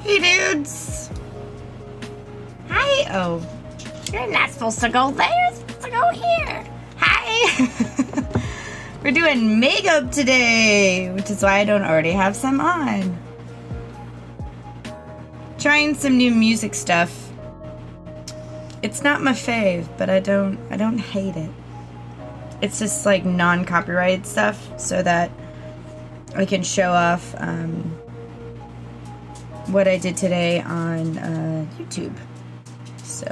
Hey dudes! Hi! Oh, you're not supposed to go there, you're supposed to go here! Hi! We're doing makeup today, which is why I don't already have some on. Trying some new music stuff. It's not my fave, but I don't hate it. It's just like non-copyright stuff so that I can show off what I did today on YouTube. So,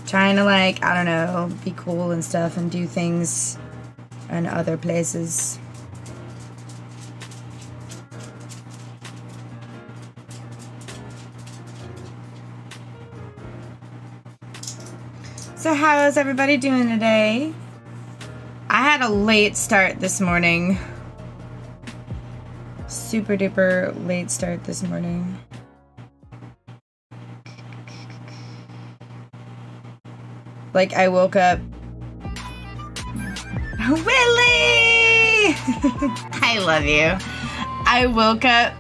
trying to like, I don't know, be cool and stuff and do things in other places. So how is everybody doing today? I had a late start this morning. Super duper late start this morning. Like I woke up. Willie! I love you. I woke up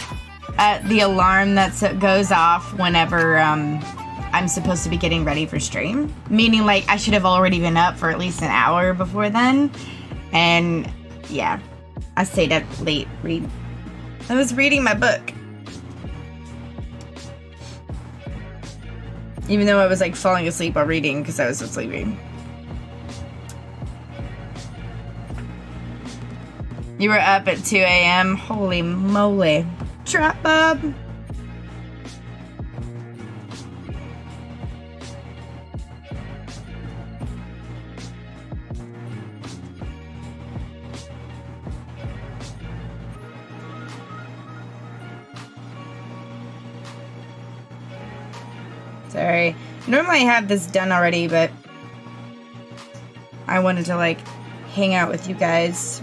at the alarm that goes off whenever I'm supposed to be getting ready for stream. Meaning like I should have already been up for at least an hour before then. And yeah, I stayed up late reading. I was reading my book. Even though I was like falling asleep while reading because I was so sleepy. You were up at 2 a.m. Holy moly. Trap Bob. Sorry. Normally I have this done already, but I wanted to like hang out with you guys.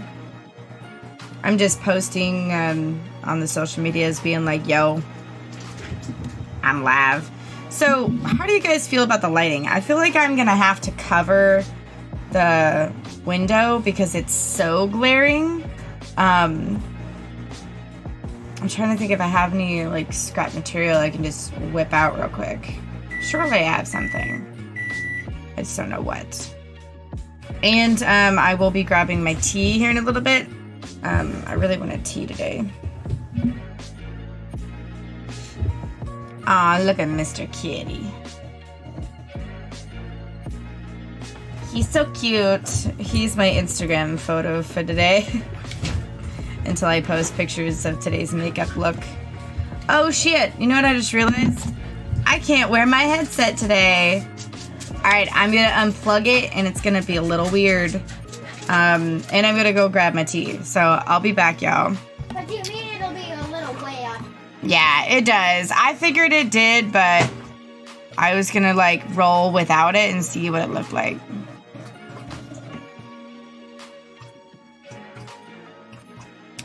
I'm just posting on the social medias being like, yo, I'm live. So how do you guys feel about the lighting? I feel like I'm gonna have to cover the window because it's so glaring. I'm trying to think if I have any like scrap material I can just whip out real quick. Surely I have something. I just don't know what. And I will be grabbing my tea here in a little bit. I really want a tea today. Aw, look at Mr. Kitty. He's so cute. He's my Instagram photo for today. Until I post pictures of today's makeup look. Oh shit, you know what I just realized? I can't wear my headset today. Alright, I'm gonna unplug it and it's gonna be a little weird. And I'm gonna go grab my tea. So I'll be back, y'all. But do you mean it'll be a little way up? Yeah, it does. I figured it did, but I was gonna like roll without it and see what it looked like.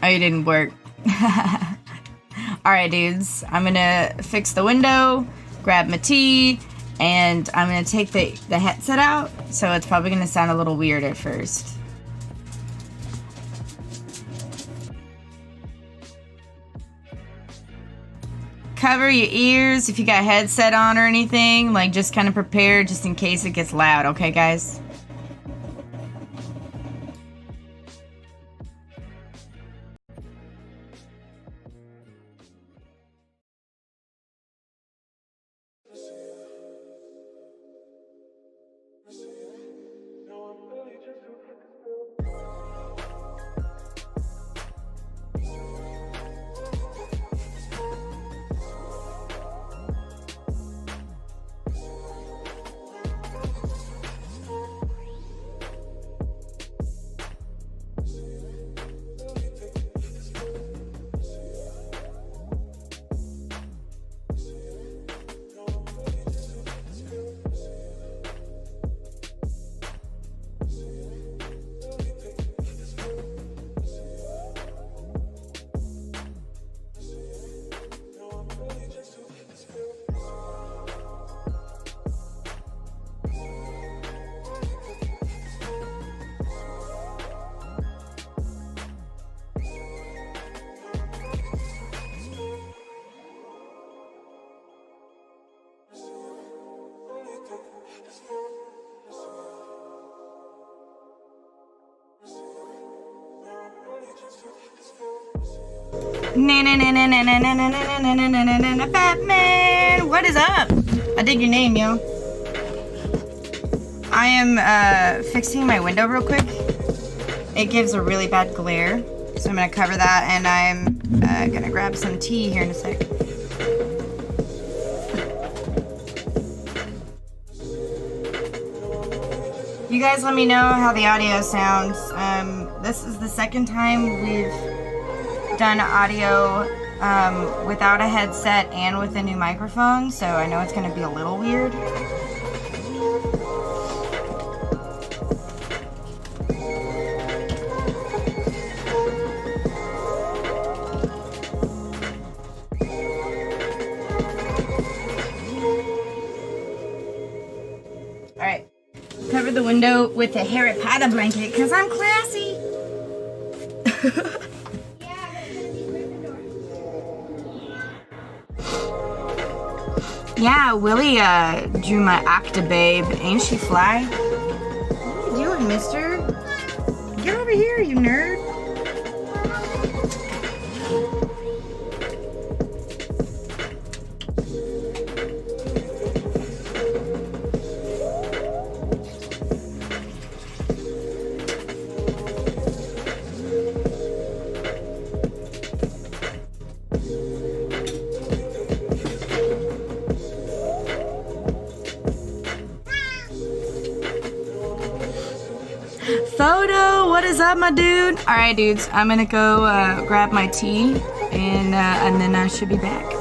Oh, you didn't work. Alright, dudes. I'm gonna fix the window, grab my tea, and I'm gonna take the headset out, so it's probably gonna sound a little weird at first. Cover your ears if you got a headset on or anything. Like, just kind of prepare just in case it gets loud, okay, guys? Batman, what is up? I dig your name, yo. I am fixing my window real quick. It gives a really bad glare, so I'm gonna cover that, and I'm gonna grab some tea here in a sec. You guys let me know how the audio sounds. This is the second time we've done audio without a headset and with a new microphone, so I know it's going to be a little weird. Alright, cover the window with a Harry Potter blanket because I'm classy. Yeah, Willie drew my Octobabe. Ain't she fly? What are you doing, mister? Get over here, you nerd. Photo, what is up, my dude? All right, dudes, I'm gonna go grab my tea, and then I should be back.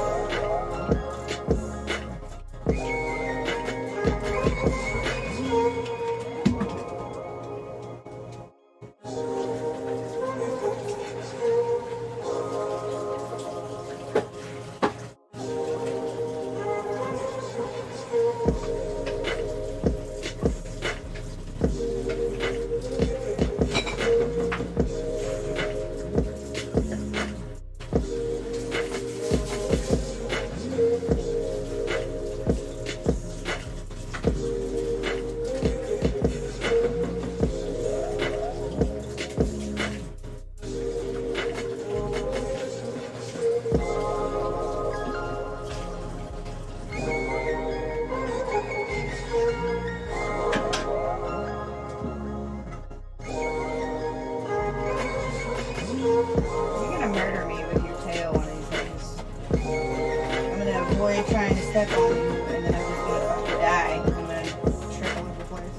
Trying to step on you, and then I'm just gonna fucking die. I'm gonna trip all over the place.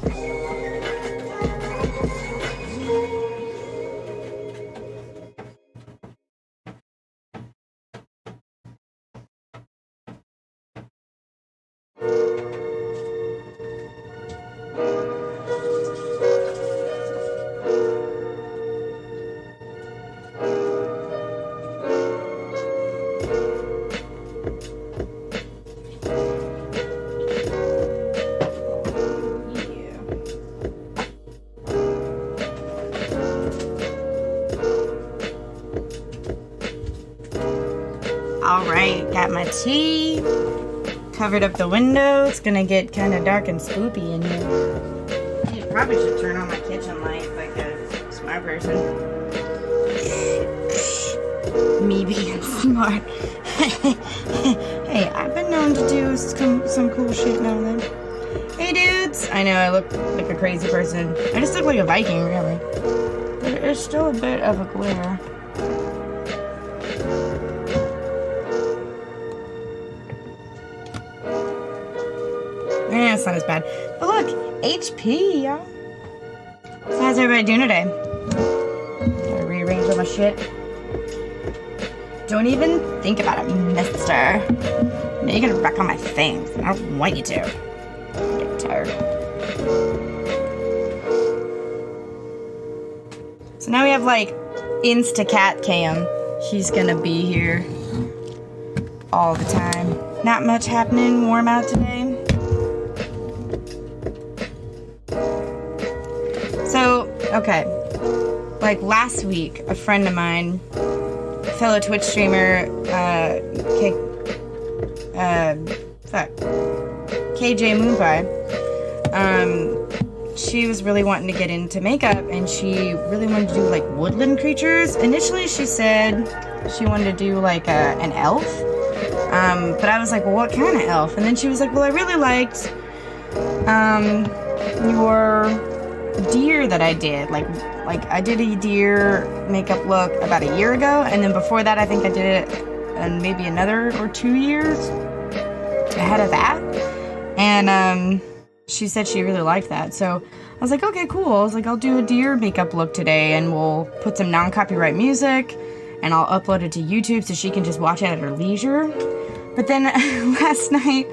Alright, got my tea, covered up the window. It's gonna get kind of dark and spoopy in here. I probably should turn on my kitchen light like a smart person. Me being smart. Hey, I've been known to do some cool shit now and then. Hey dudes! I know I look like a crazy person. I just look like a Viking, really. But it's still a bit of a glare. It's not as bad. But look, HP, y'all. So how's everybody doing today? Gotta rearrange all my shit. Don't even think about it, mister. No, you're gonna wreck all my things. I don't want you to. I get tired. So now we have like Instacat Cam. She's gonna be here all the time. Not much happening, warm out today. So, okay, like last week, a friend of mine, fellow Twitch streamer, KJ Moonpie, she was really wanting to get into makeup, and she really wanted to do like woodland creatures. Initially, she said she wanted to do like an elf, but I was like, well, what kind of elf? And then she was like, well, I really liked your deer that I did. Like I did a deer makeup look about a year ago, and then before that, I think I did it maybe another or 2 years ahead of that. And she said she really liked that. So I was like, okay, cool. I was like, I'll do a deer makeup look today, and we'll put some non-copyright music, and I'll upload it to YouTube so she can just watch it at her leisure. But then last night,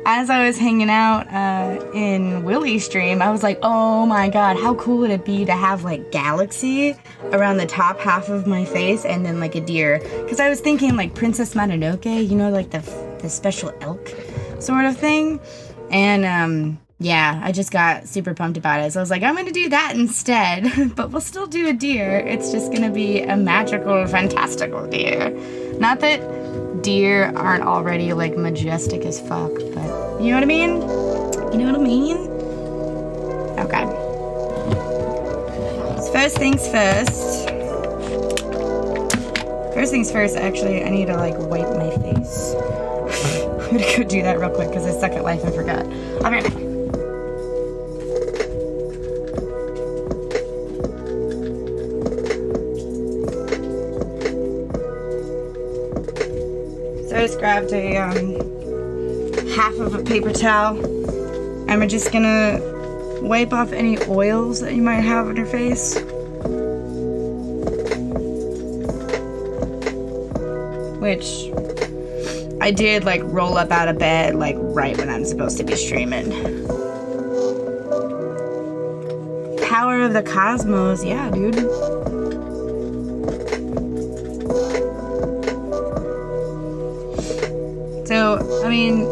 as I was hanging out in Willie's stream, I was like, oh my god, how cool would it be to have like Galaxy around the top half of my face and then like a deer? Because I was thinking like Princess Mononoke, you know, like the special elk sort of thing. And yeah, I just got super pumped about it. So I was like, I'm going to do that instead, but we'll still do a deer. It's just going to be a magical, fantastical deer. Not that deer aren't already like majestic as fuck, but you know what I mean? You know what I mean? Okay. So first things first. First things first, actually, I need to like wipe my face. I'm gonna go do that real quick because I suck at life and forgot. I'll be right back. So I just grabbed a half of a paper towel, and we're just gonna wipe off any oils that you might have on your face. Which I did like roll up out of bed like right when I'm supposed to be streaming. Power of the cosmos, yeah, dude. So, I mean,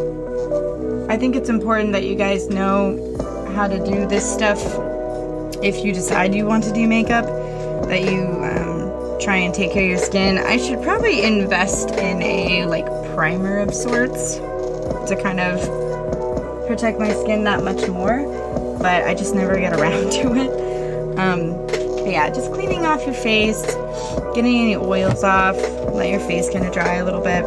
I think it's important that you guys know how to do this stuff if you decide you want to do makeup, that you try and take care of your skin. I should probably invest in a like primer of sorts to kind of protect my skin that much more, but I just never get around to it. But yeah, just cleaning off your face, getting any oils off, let your face kind of dry a little bit.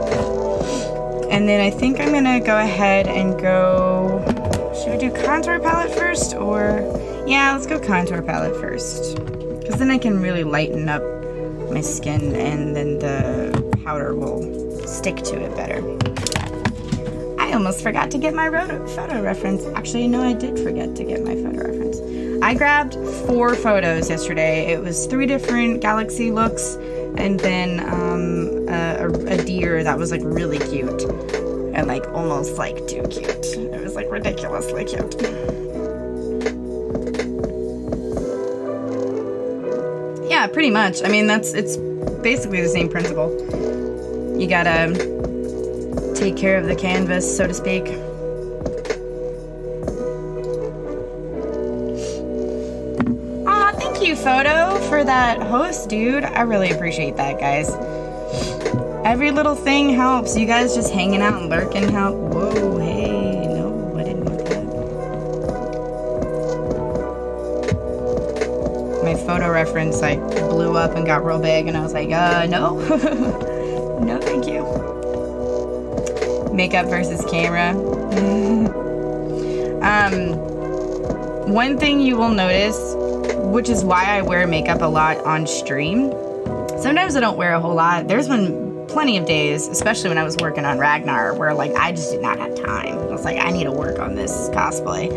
And then I think I'm gonna go ahead and go, should we do contour palette first, or, yeah, let's go contour palette first, because then I can really lighten up my skin, and then the powder will stick to it better. I almost forgot to get my photo reference. Actually, no, I did forget to get my photo reference. I grabbed 4 photos yesterday. It was 3 different Galaxy looks, and then a deer that was like really cute, and like almost like too cute. It was like ridiculously cute. Yeah, pretty much. I mean, it's basically the same principle. You gotta take care of the canvas, so to speak. Aw, thank you, Photo, for that host, dude. I really appreciate that, guys. Every little thing helps. You guys just hanging out and lurking help. Whoa, hey, no, I didn't want that. My photo reference like blew up and got real big, and I was like, no. No, thank you. Makeup versus camera. One thing you will notice, which is why I wear makeup a lot on stream. Sometimes I don't wear a whole lot. There's been plenty of days, especially when I was working on Ragnar, where like I just did not have time. I was like, I need to work on this cosplay,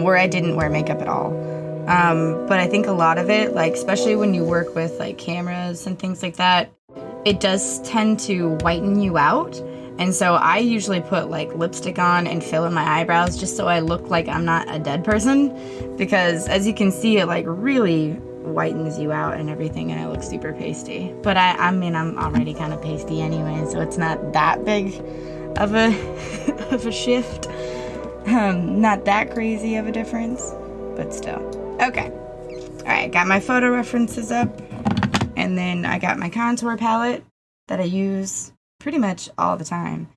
where I didn't wear makeup at all. But I think a lot of it, like especially when you work with like cameras and things like that, it does tend to whiten you out. And so I usually put like lipstick on and fill in my eyebrows just so I look like I'm not a dead person, because as you can see, it like really whitens you out and everything, and I look super pasty. But I mean, I'm already kind of pasty anyway, so it's not that big of a of a shift. Not that crazy of a difference, but still. Okay. All right, got my photo references up, and then I got my contour palette that I use pretty much all the time,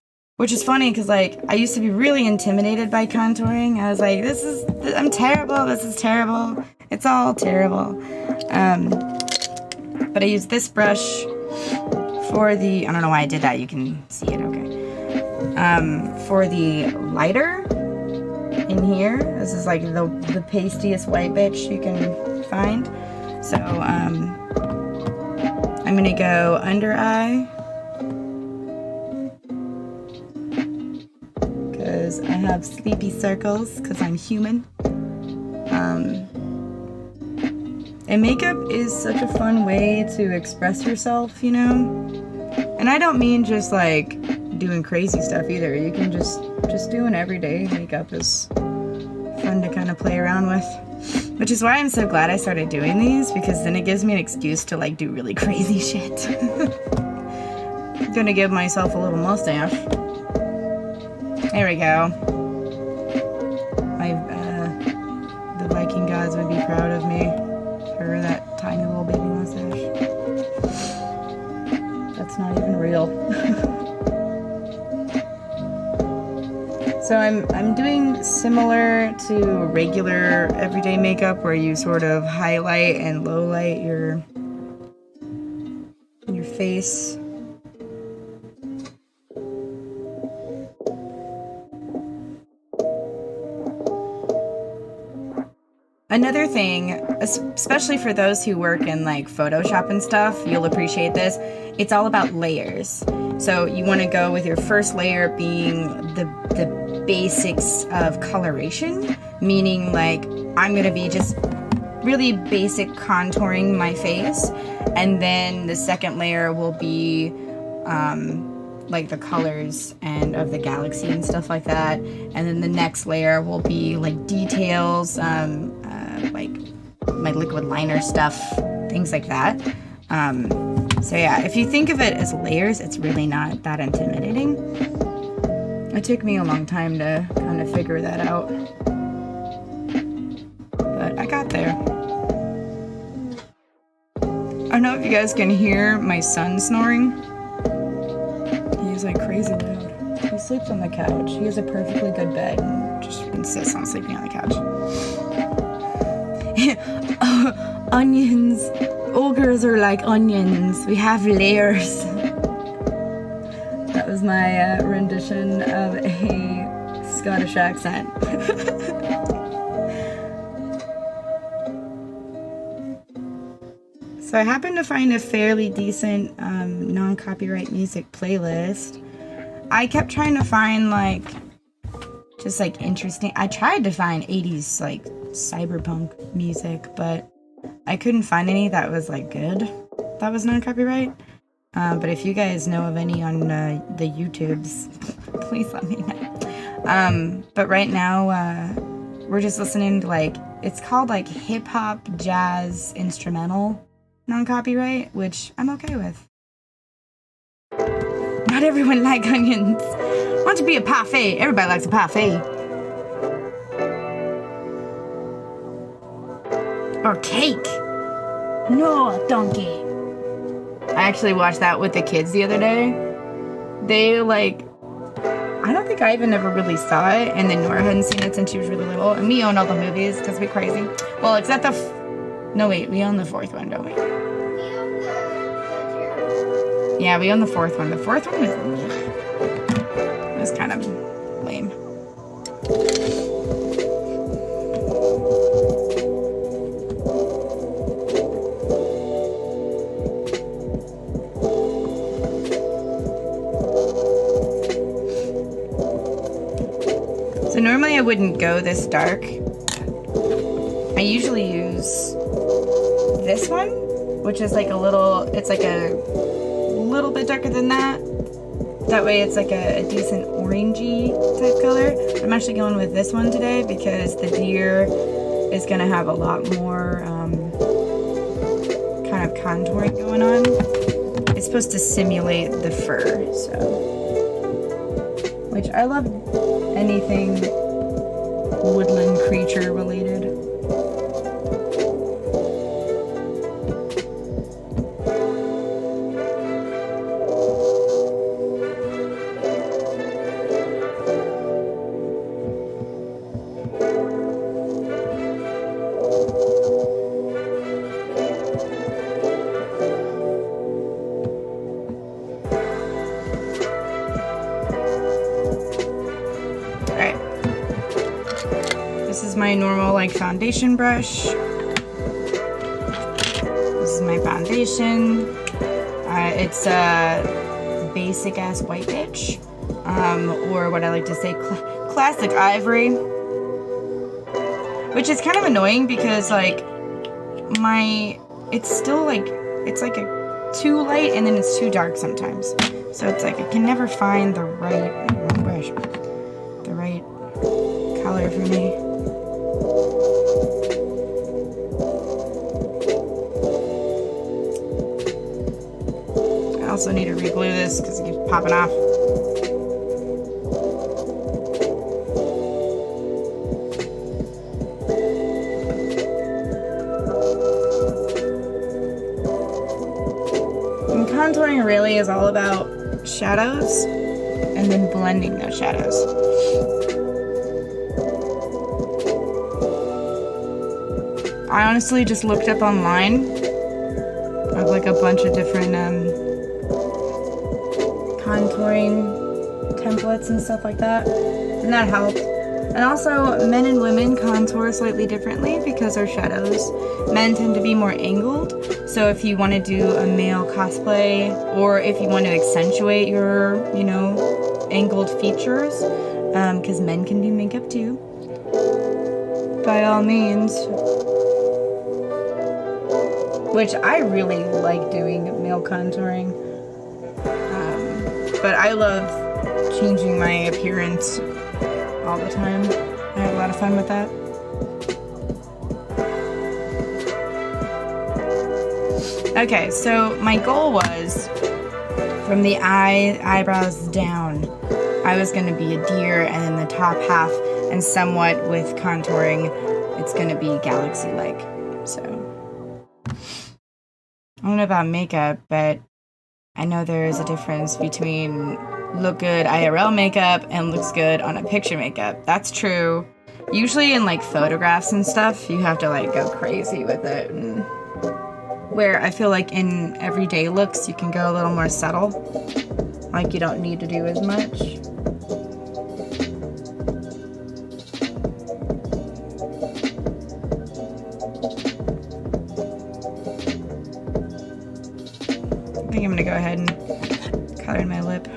Which is funny because, like, I used to be really intimidated by contouring. I was like, I'm terrible. This is terrible. It's all terrible. But I use this brush for the, I don't know why I did that. You can see it, okay. For the lighter in here. This is like the pastiest white bitch you can find. So, I'm gonna go under eye. Because I have sleepy circles, because I'm human. And makeup is such a fun way to express yourself, you know? And I don't mean just like doing crazy stuff either. You can just doing everyday makeup is fun to kind of play around with. Which is why I'm so glad I started doing these, because then it gives me an excuse to like do really crazy shit. I'm gonna give myself a little mustache. There we go. The Viking gods would be proud of me for that tiny little baby mustache. That's not even real. So I'm doing similar to regular everyday makeup, where you sort of highlight and low light your face. Another thing, especially for those who work in like Photoshop and stuff, you'll appreciate this. It's all about layers. So you want to go with your first layer being the basics of coloration, meaning like I'm going to be just really basic contouring my face, and then the second layer will be like the colors and of the galaxy and stuff like that, and then the next layer will be like details, like my liquid liner stuff, things like that. So yeah, if you think of it as layers, it's really not that intimidating. It took me a long time to kind of figure that out, but I got there. I don't know if you guys can hear my son snoring. He's like crazy loud. He sleeps on the couch. He has a perfectly good bed and just insists on sleeping on the couch. Onions. Ogres are like onions. We have layers. That was my rendition of a Scottish accent. So I happened to find a fairly decent non-copyright music playlist. I kept trying to find like just like interesting. I tried to find 80s like cyberpunk music, but I couldn't find any that was like good. That was non-copyright. But if you guys know of any on the YouTubes, please let me know. But right now we're just listening to like, it's called like hip hop jazz instrumental non-copyright, which I'm okay with. Not everyone likes onions. Why don't you be a parfait? Everybody likes a parfait. Or cake. No, donkey. I actually watched that with the kids the other day. They like, I don't think I even ever really saw it, and then Nora hadn't seen it since she was really little, and we own all the movies because we're crazy. Well, except no wait, we own the fourth one, don't we? Yeah, we own the fourth one. The fourth one was kind of lame. So normally I wouldn't go this dark. I usually use this one, which is like it's like a little bit darker than that. That way it's like a decent orangey type color. I'm actually going with this one today because the deer is going to have a lot more kind of contouring going on. It's supposed to simulate the fur, which I love anything woodland creature related. my normal like foundation brush. This is my foundation. It's a basic ass white bitch, or what I like to say, classic ivory, which is kind of annoying because like it's still like, it's like too light and then it's too dark sometimes. So it's like I can never find the right brush, the right color for me. I also need to re-glue this because it keeps popping off. And contouring really is all about shadows and then blending those shadows. I honestly just looked up online of like a bunch of different contouring templates and stuff like that, and that helped. And also, men and women contour slightly differently because our shadows, men tend to be more angled. So if you want to do a male cosplay, or if you want to accentuate your, you know, angled features, because men can do makeup too, by all means. Which I really like doing male contouring. But I love changing my appearance all the time. I have a lot of fun with that. Okay, so my goal was from the eyebrows down, I was going to be a deer, and then the top half, and somewhat with contouring, it's going to be galaxy-like. So I don't know about makeup, but I know there is a difference between look good IRL makeup and looks good on a picture makeup. That's true. Usually in like photographs and stuff, you have to like go crazy with it. And where I feel like in everyday looks, you can go a little more subtle. Like you don't need to do as much. I think I'm gonna go ahead and color in my lip.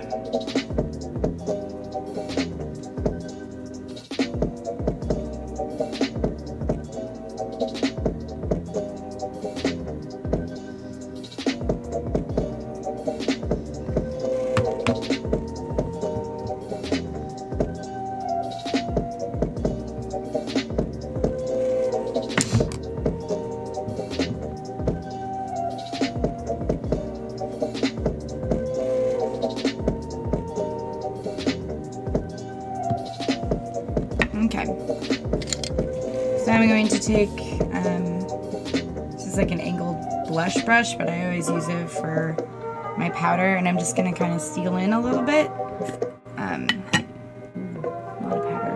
Okay, so I'm going to take, this is like an angled blush brush, but I always use it for my powder, and I'm just going to kind of seal in a little bit. A lot of powder.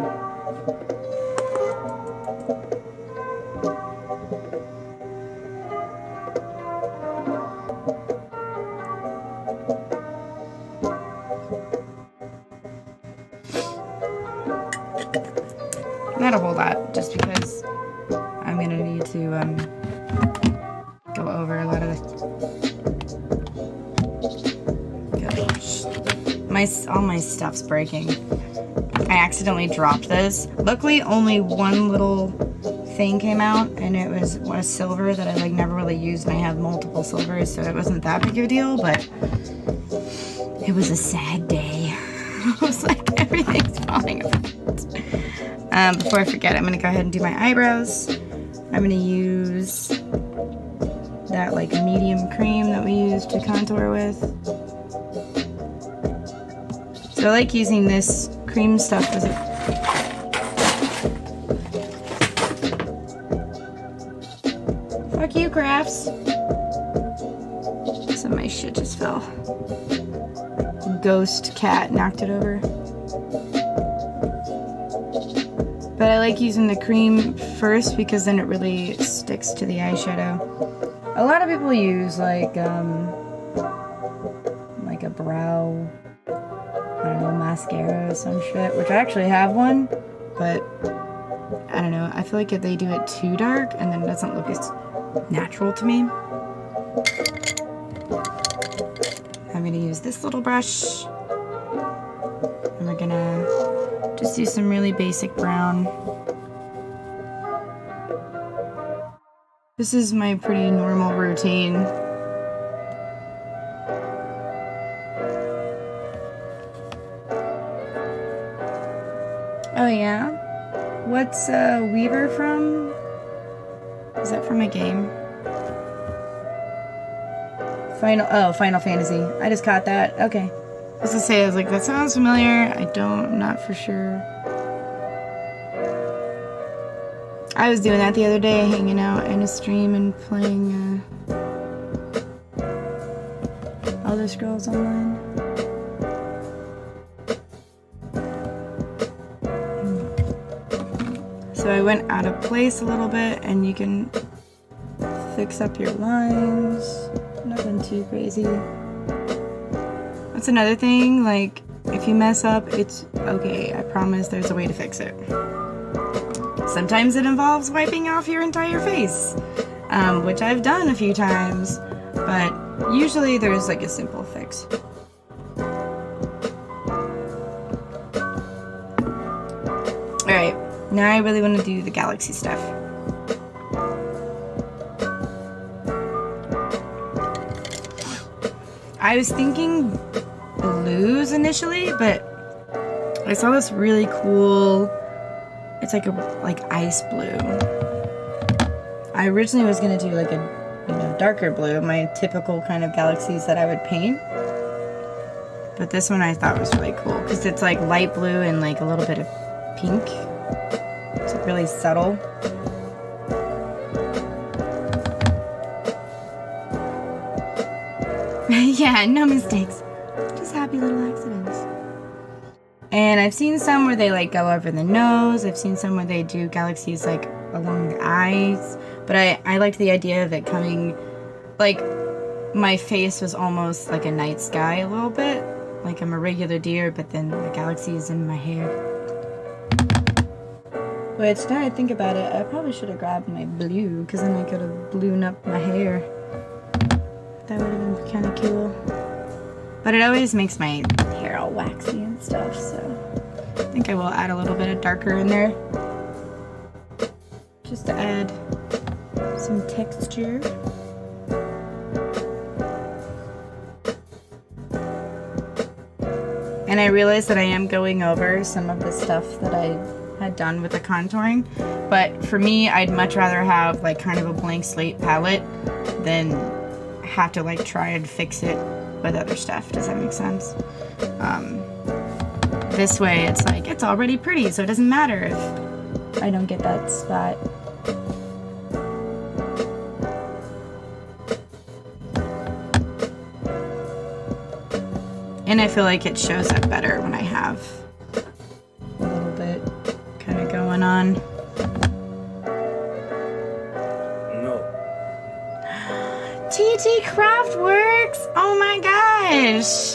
Not a whole lot, just because I'm going to need to go over a lot of all my stuff's breaking. I accidentally dropped this. Luckily, only one little thing came out, and it was a silver that I like never really used, and I have multiple silvers, so it wasn't that big of a deal, but it was a sad day. I was like, everything's falling apart. Before I forget, I'm going to go ahead and do my eyebrows. I'm going to use that like medium cream that we use to contour with. So I like using this cream stuff because fuck you, crafts. Some of my shit just fell. Ghost cat knocked it over. But I like using the cream first because then it really sticks to the eyeshadow. A lot of people use like a brow, I don't know, mascara or some shit, which I actually have one, but I don't know. I feel like if they do it too dark and then it doesn't look as natural to me. I'm gonna use this little brush. And we're gonna just do some really basic brown. This is my pretty normal routine. Oh yeah? What's Weaver from? Is that from a game? Final Fantasy. I just caught that. Okay. I was gonna say, I was like, that sounds familiar. I'm not for sure. I was doing that the other day, hanging out in a stream and playing Elder Scrolls Online. So I went out of place a little bit, and you can fix up your lines. Nothing too crazy. That's another thing, like, if you mess up, it's okay. I promise there's a way to fix it. Sometimes it involves wiping off your entire face, which I've done a few times, but usually there's like a simple fix. Alright, now I really want to do the galaxy stuff. I was thinking blues initially, but I saw this really cool, it's like ice blue. I originally was gonna do like a darker blue, my typical kind of galaxies that I would paint. But this one I thought was really cool because it's like light blue and like a little bit of pink. It's like really subtle. Yeah, no mistakes. Just happy little accidents. And I've seen some where they like go over the nose. I've seen some where they do galaxies like along the eyes. But I liked the idea of it coming, like my face was almost like a night sky a little bit. Like I'm a regular deer, but then the galaxy is in my hair. Which, now I think about it, I probably should have grabbed my blue, because then I could have ballooned up my hair. That would have been kind of cool. But it always makes my hair all waxy and stuff, so I think I will add a little bit of darker in there. Just to add some texture. And I realized that I am going over some of the stuff that I had done with the contouring. But for me, I'd much rather have like kind of a blank slate palette than have to like try and fix it with other stuff. Does that make sense? This way it's like it's already pretty, so it doesn't matter if I don't get that spot. And I feel like it shows up better when I have a little bit kind of going on. TT Craftworks! Oh my gosh!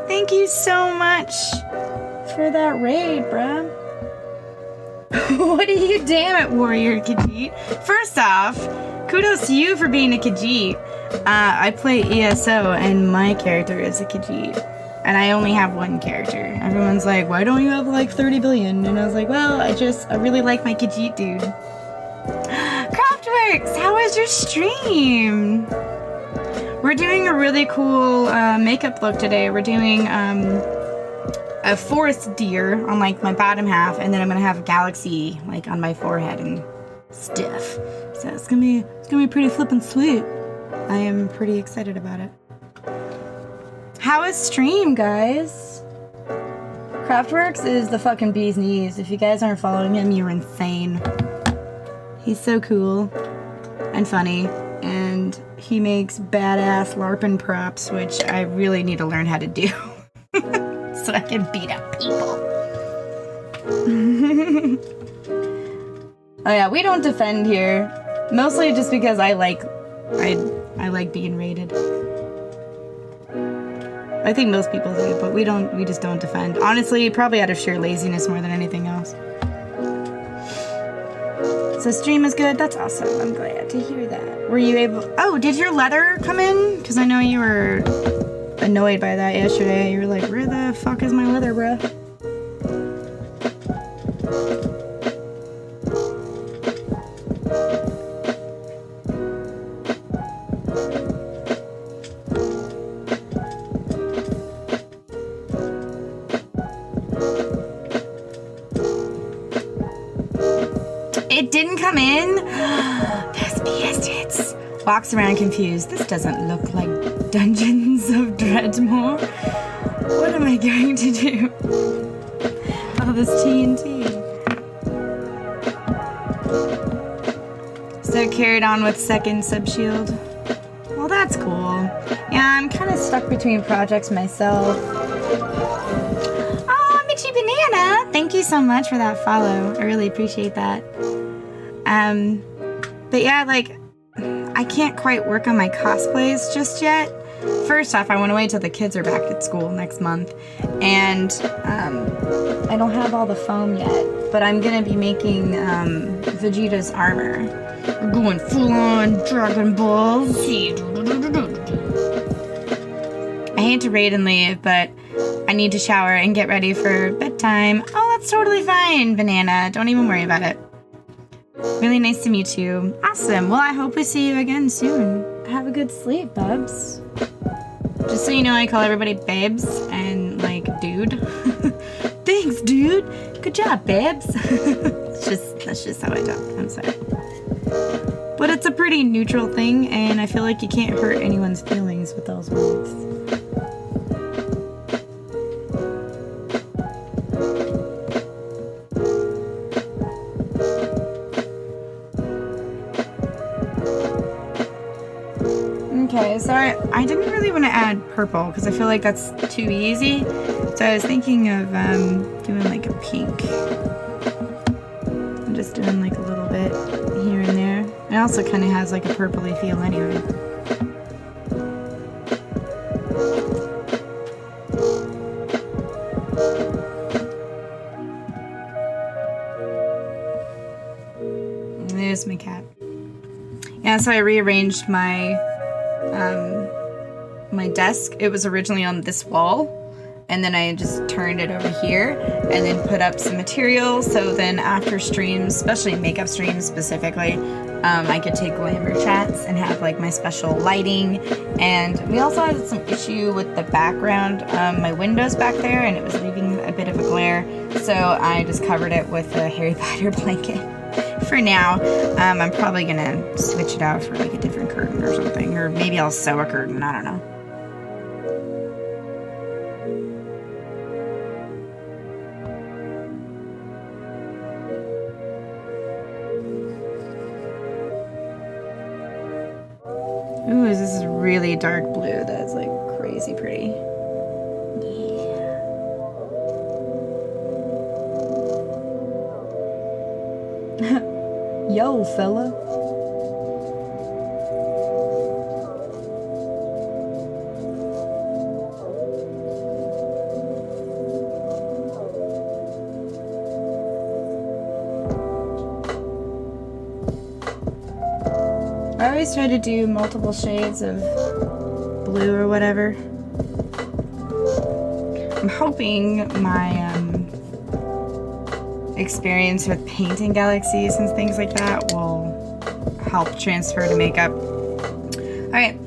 Thank you so much for that raid, bruh. What are you, damn it, Warrior Khajiit? First off, kudos to you for being a Khajiit. I play ESO and my character is a Khajiit. And I only have one character. Everyone's like, why don't you have like 30 billion? And I was like, well, I really like my Khajiit dude. Craftworks, how was your stream? We're doing a really cool makeup look today. We're doing a forest deer on like my bottom half, and then I'm gonna have a galaxy like on my forehead and stuff. So it's gonna be pretty flippin' sweet. I am pretty excited about it. How is stream, guys? Craftworks is the fucking bee's knees. If you guys aren't following him, you're insane. He's so cool and funny, and he makes badass LARPing props, which I really need to learn how to do so I can beat up people. Oh yeah, we don't defend here, mostly just because I like being raided. I think most people do, but we just don't defend. Honestly, probably out of sheer laziness more than anything else. So stream is good. That's awesome. I'm glad to hear that. Were you able... Oh, did your leather come in? Because I know you were annoyed by that yesterday. You were like, where the fuck is my leather, bruh? It didn't come in? Those bastards. Walks around confused. This doesn't look like Dungeons of Dreadmore. What am I going to do? Oh, this TNT. So carried on with second sub-shield. Well, that's cool. Yeah, I'm kind of stuck between projects myself. Oh, Mitchy Banana! Thank you so much for that follow. I really appreciate that. But yeah, like, I can't quite work on my cosplays just yet. First off, I want to wait till the kids are back at school next month. And, I don't have all the foam yet, but I'm gonna be making, Vegeta's armor. We're going full-on Dragon Ball Z. I hate to raid and leave, but I need to shower and get ready for bedtime. Oh, that's totally fine, Banana. Don't even worry about it. Really nice to meet you. Awesome. Well, I hope we see you again soon. Have a good sleep, Bubs. Just so you know, I call everybody babes and, like, dude. Thanks, dude. Good job, babes. That's just how I talk. I'm sorry. But it's a pretty neutral thing, and I feel like you can't hurt anyone's feelings with those words. Okay, so I didn't really want to add purple because I feel like that's too easy. So I was thinking of doing like a pink. I'm just doing like a little bit here and there. It also kind of has like a purpley feel anyway. There's my cat. Yeah, so I rearranged my my desk. It was originally on this wall, and then I just turned it over here and then put up some material, so then after streams, especially makeup streams specifically, I could take glamour chats and have like my special lighting. And we also had some issue with the background, my windows back there, and it was leaving a bit of a glare, so I just covered it with a Harry Potter blanket. For now, I'm probably gonna switch it out for like a different curtain or something, or maybe I'll sew a curtain, I don't know. Ooh, this is really dark blue. That's like crazy pretty. Yeah. Yo, fella. I always try to do multiple shades of blue or whatever. I'm hoping my experience with painting galaxies and things like that will help transfer to makeup. Alright,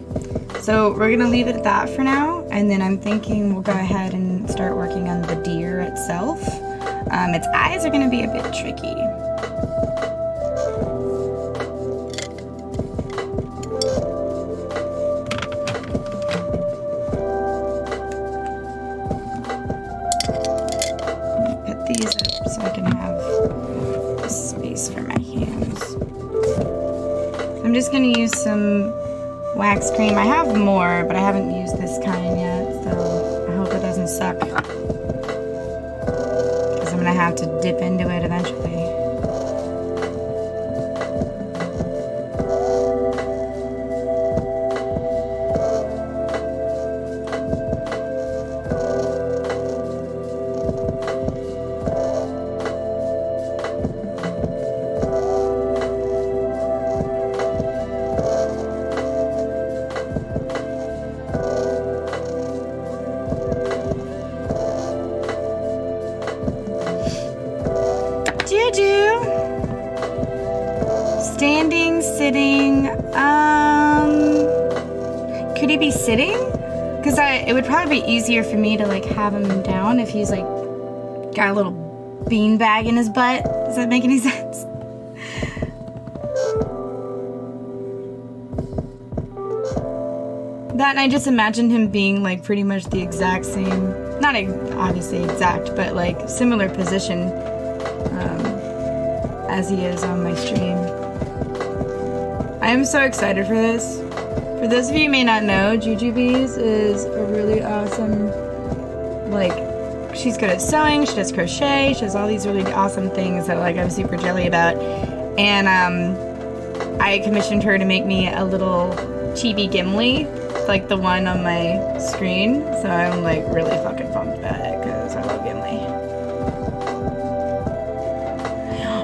so we're gonna leave it at that for now, and then I'm thinking we'll go ahead and start working on the deer itself. Its eyes are gonna be a bit tricky. Put these up so I can have space for my hands. I'm just gonna use some wax cream. I have more, but I haven't used this kind yet, so I hope it doesn't suck, because I'm gonna have to dip into it eventually. sitting. Could he be sitting? Because it would probably be easier for me to like have him down if he's like got a little beanbag in his butt. Does that make any sense? That, and I just imagined him being like pretty much the exact same, not obviously exact, but like similar position as he is on my stream. I am so excited for this. For those of you who may not know, Jujubes is a really awesome, like, she's good at sewing, she does crochet, she does all these really awesome things that like I'm super jelly about. And I commissioned her to make me a little chibi Gimli, like the one on my screen. So I'm like really fucking pumped about it because I love Gimli.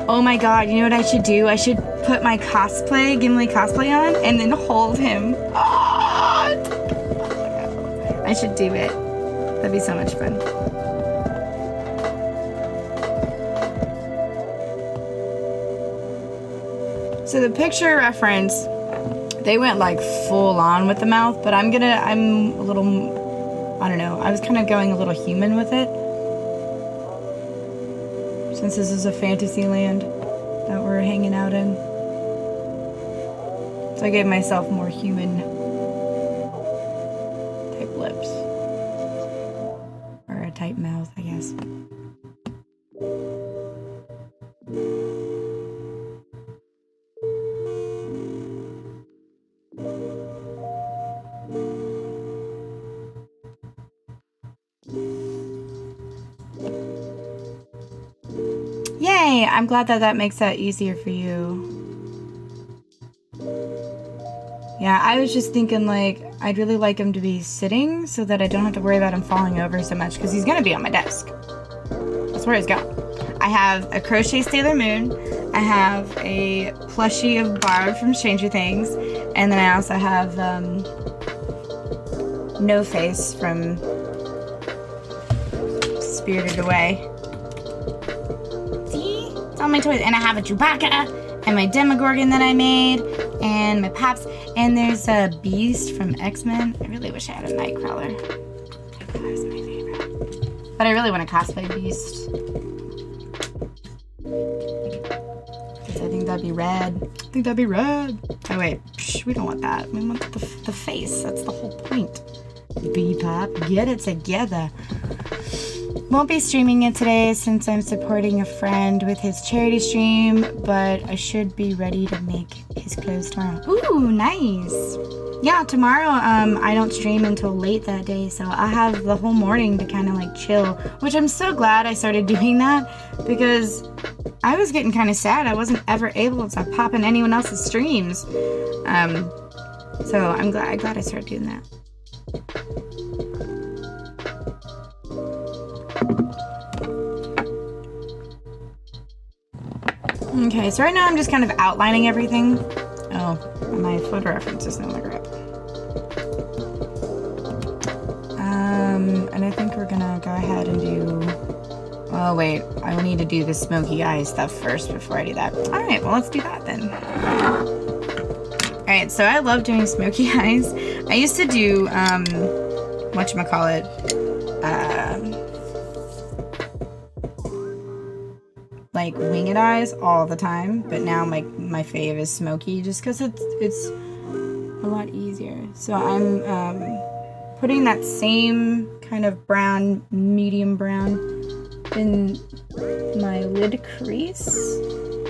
Oh my god, you know what I should do? I should put my Gimli cosplay on and then hold him. Oh, I should do it. That'd be so much fun. So the picture reference, they went like full on with the mouth, but I'm a little, I don't know, I was kind of going a little human with it. Since this is a fantasy land that we're hanging out in. So I gave myself more human type lips. Or a type mouth, I guess. Yay! I'm glad that makes that easier for you. Yeah, I was just thinking like, I'd really like him to be sitting so that I don't have to worry about him falling over so much because he's gonna be on my desk. That's where he's going. I have a crochet Sailor Moon. I have a plushie of Barb from Stranger Things. And then I also have No Face from Spirited Away. See? It's all my toys. And I have a Chewbacca and my Demogorgon that I made and my Pops. And there's a Beast from X-Men. I really wish I had a Nightcrawler. Nightcrawler's my favorite. But I really want to cosplay Beast. Because I think that'd be rad. I think that'd be rad. Oh wait, we don't want that. We want the face. That's the whole point. Bebop, get it together. Won't be streaming it today since I'm supporting a friend with his charity stream, but I should be ready to make his clothes tomorrow. Ooh, nice. Yeah, tomorrow I don't stream until late that day, so I have the whole morning to kind of like chill, which I'm so glad I started doing that because I was getting kind of sad. I wasn't ever able to pop in anyone else's streams. So I'm glad I started doing that. Okay, so right now I'm just kind of outlining everything. Oh, my photo reference is no longer up. And I think we're gonna go ahead and do... Oh wait, I need to do the smoky eye stuff first before I do that. Alright, well let's do that then. Alright, so I love doing smoky eyes. I used to do, whatchamacallit, like winged eyes all the time, but now my fave is smoky just because it's a lot easier. So I'm putting that same kind of brown, medium brown in my lid crease,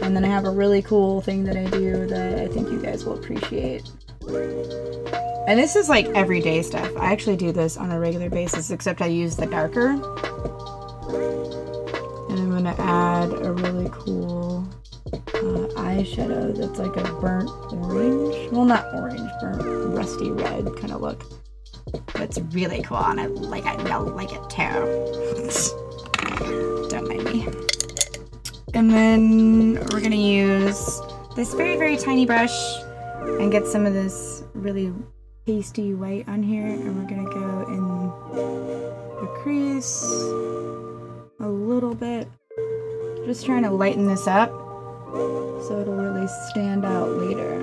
and then I have a really cool thing that I do that I think you guys will appreciate. And this is like everyday stuff. I actually do this on a regular basis, except I use the darker. And I'm gonna add a really cool eyeshadow that's like a burnt orange. Well, not orange, burnt rusty red kind of look. But it's really cool and I like it too. Don't mind me. And then we're gonna use this very, very tiny brush and get some of this really pasty white on here. And we're gonna go in the crease a little bit. Just trying to lighten this up so it'll really stand out later.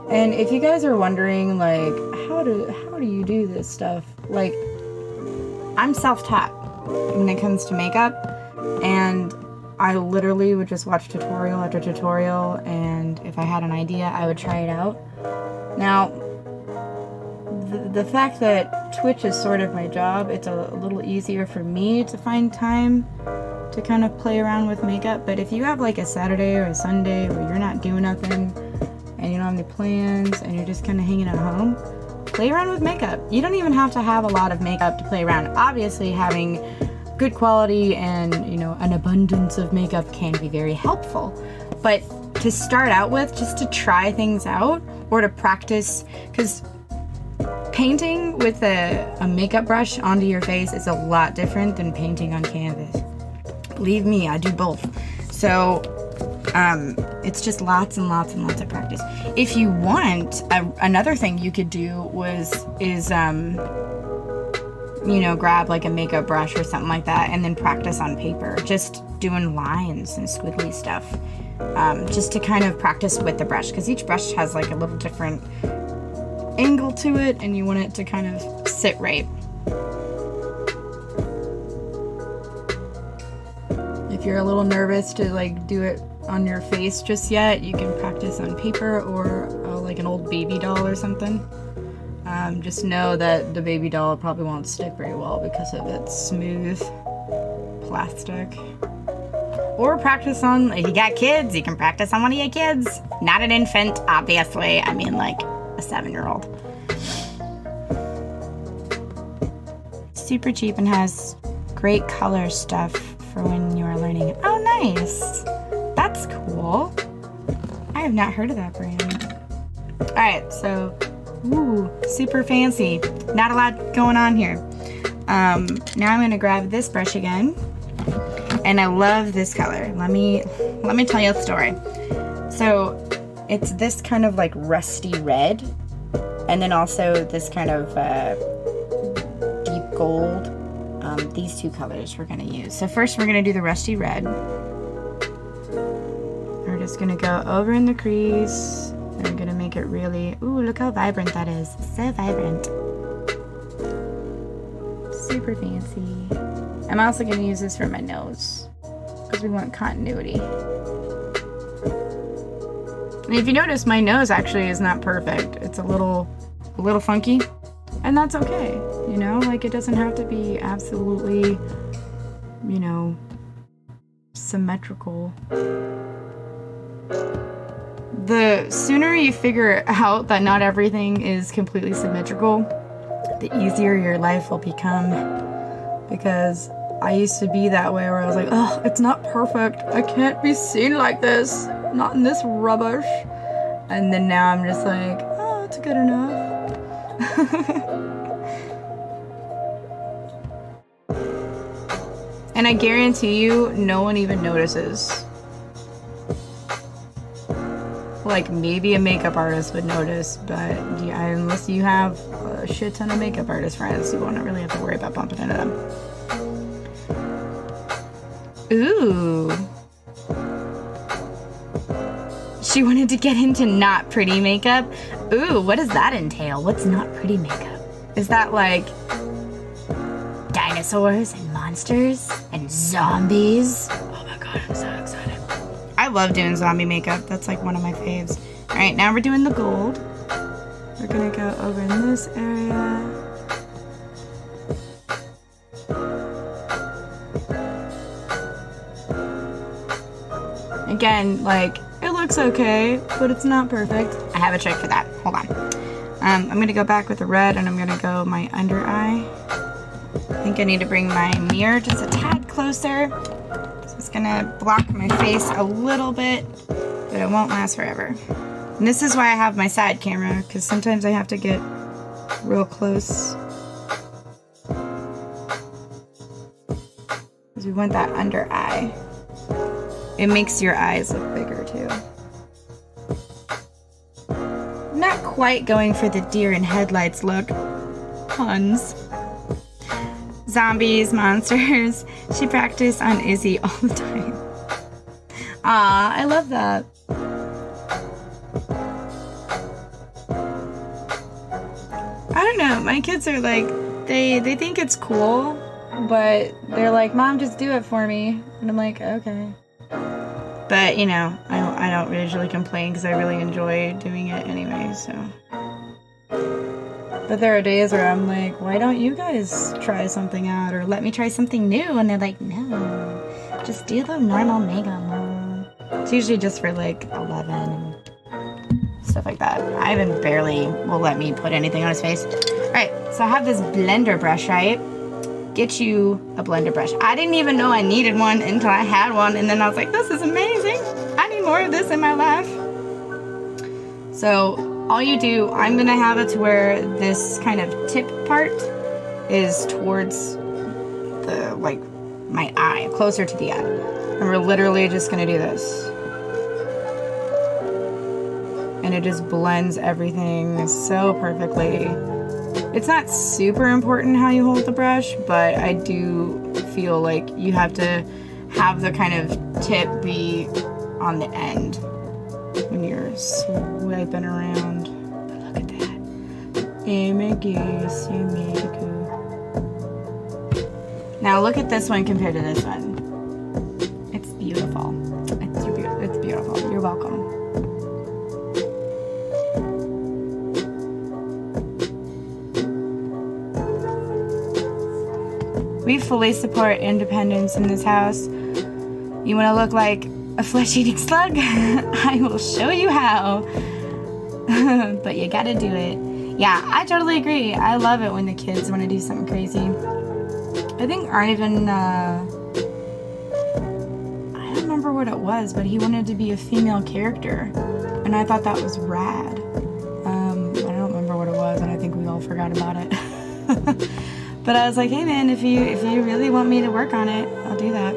And if you guys are wondering, like, how do you do this stuff? Like, I'm self-taught when it comes to makeup, and I literally would just watch tutorial after tutorial, and if I had an idea, I would try it out. Now, the fact that Twitch is sort of my job, it's a little easier for me to find time to kind of play around with makeup. But if you have like a Saturday or a Sunday where you're not doing nothing and you don't have any plans and you're just kind of hanging at home, play around with makeup. You don't even have to have a lot of makeup to play around. Obviously, having good quality and, you know, an abundance of makeup can be very helpful. But to start out with, just to try things out or to practice, because painting with a makeup brush onto your face is a lot different than painting on canvas. Believe me, I do both. So it's just lots and lots and lots of practice. If you want, another thing you could do is you know, grab like a makeup brush or something like that and then practice on paper, just doing lines and squiggly stuff, just to kind of practice with the brush, because each brush has like a little different angle to it and you want it to kind of sit right. If you're a little nervous to like do it on your face just yet, you can practice on paper or like an old baby doll or something. Just know that the baby doll probably won't stick very well because of its smooth plastic. Or practice on, if you got kids, you can practice on one of your kids. Not an infant, obviously. I mean like a 7-year-old. Super cheap and has great color stuff for when you are learning. Oh, nice. That's cool. I have not heard of that brand. Alright, so, ooh, super fancy. Not a lot going on here. Now I'm going to grab this brush again. And I love this color. Let me tell you a story. So, it's this kind of like rusty red. And then also this kind of deep gold. These two colors we're going to use. So first we're going to do the rusty red. We're just going to go over in the crease. And we're going to make it really... Ooh, look how vibrant that is. So vibrant. Super fancy. I'm also going to use this for my nose, because we want continuity. And if you notice, my nose actually is not perfect. It's a little funky, and that's okay. You know, like it doesn't have to be absolutely, you know, symmetrical. The sooner you figure out that not everything is completely symmetrical, the easier your life will become. Because I used to be that way where I was like, oh, it's not perfect. I can't be seen like this. Not in this rubbish. And then now I'm just like, oh, it's good enough. And I guarantee you, no one even notices. Like, maybe a makeup artist would notice, but yeah, unless you have a shit ton of makeup artist friends, you won't really have to worry about bumping into them. Ooh. She wanted to get into not pretty makeup. Ooh, what does that entail? What's not pretty makeup? Is that like dinosaurs and monsters and zombies? Oh my god, I'm so excited. I love doing zombie makeup. That's like one of my faves. Alright, now we're doing the gold. We're gonna go over in this area. Again, like, it looks okay, but it's not perfect. I have a trick for that. Hold on. I'm gonna go back with the red and I'm gonna go my under eye. I think I need to bring my mirror just a tad closer. So it's gonna block my face a little bit, but it won't last forever. And this is why I have my side camera, because sometimes I have to get real close. Because we want that under eye. It makes your eyes look bigger too. Not quite going for the deer in headlights look. Puns. Zombies, monsters. She practiced on Izzy all the time. Aw, I love that. don't know. My kids are like, they think it's cool, but they're like, Mom, just do it for me. And I'm like, okay. But, you know, I don't usually complain because I really enjoy doing it anyway, so. But there are days where I'm like, why don't you guys try something out or let me try something new? And they're like, no, just do the normal makeup, Mom. It's usually just for like 11 and stuff like that. Ivan barely will let me put anything on his face. All right, so I have this blender brush, right? Get you a blender brush. I didn't even know I needed one until I had one, and then I was like, this is amazing. I need more of this in my life. So all you do, I'm gonna have it to where this kind of tip part is towards the, like, my eye, closer to the eye. And we're literally just gonna do this. And it just blends everything so perfectly. It's not super important how you hold the brush, but I do feel like you have to have the kind of tip be on the end when you're swiping around. But look at that. Now look at this one compared to this one. It's beautiful. It's beautiful. You're welcome. We fully support independence in this house. You want to look like a flesh-eating slug? I will show you how. But you gotta do it. Yeah, I totally agree. I love it when the kids want to do something crazy. I think Arnivan, I don't remember what it was, but he wanted to be a female character. And I thought that was rad. I don't remember what it was, and I think we all forgot about it. But I was like, hey man, if you really want me to work on it, I'll do that.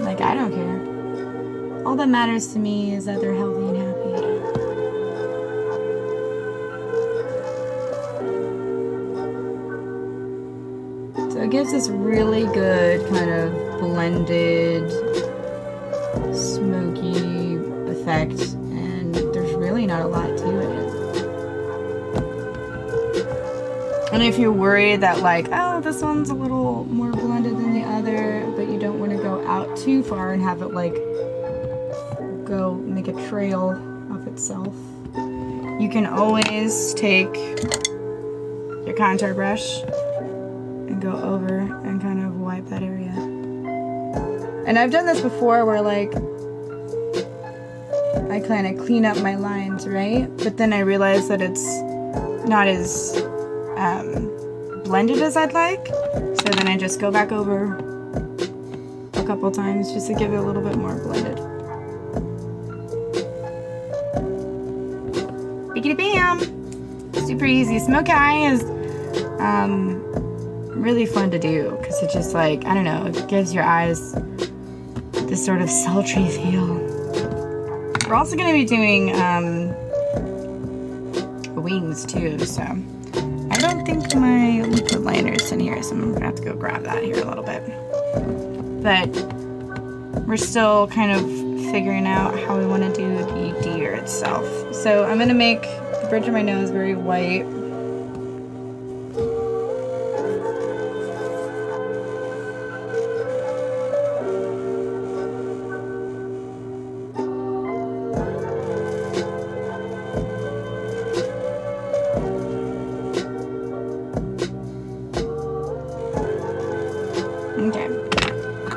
Like, I don't care. All that matters to me is that they're healthy and happy. So it gives this really good kind of blended, smoky effect, and there's really not a lot to it. And if you're worried that like, oh, this one's a little more blended than the other, but you don't want to go out too far and have it like go make a trail of itself, you can always take your contour brush and go over and kind of wipe that area. And I've done this before where like I kind of clean up my lines, right? But then I realized that it's not as blended as I'd like, so then I just go back over a couple times just to give it a little bit more blended. Biggity bam! Super easy. Smoky eye is really fun to do because it just like, I don't know, it gives your eyes this sort of sultry feel. We're also going to be doing wings too, so I don't think my liquid liner's in here, so I'm gonna have to go grab that here a little bit. But we're still kind of figuring out how we want to do the deer itself. So I'm gonna make the bridge of my nose very white.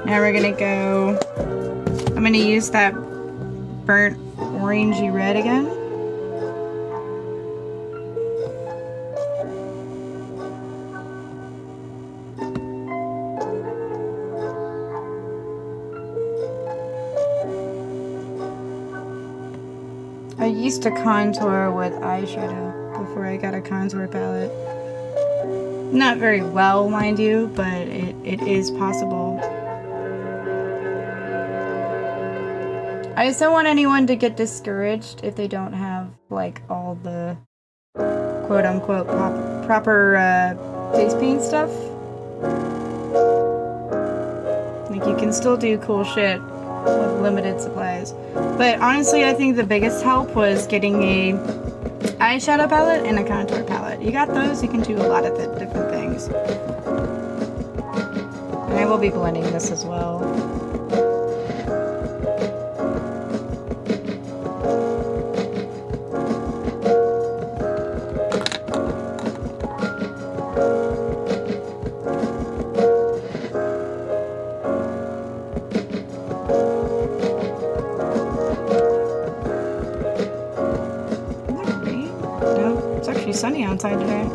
Now we're gonna go, I'm gonna use that burnt orangey red again. I used to contour with eyeshadow before I got a contour palette. Not very well, mind you, but it is possible. I just don't want anyone to get discouraged if they don't have, like, all the quote-unquote proper face paint stuff. Like, you can still do cool shit with limited supplies. But honestly, I think the biggest help was getting a eyeshadow palette and a contour palette. You got those, you can do a lot of the different things. And I will be blending this as well. Sunny outside today.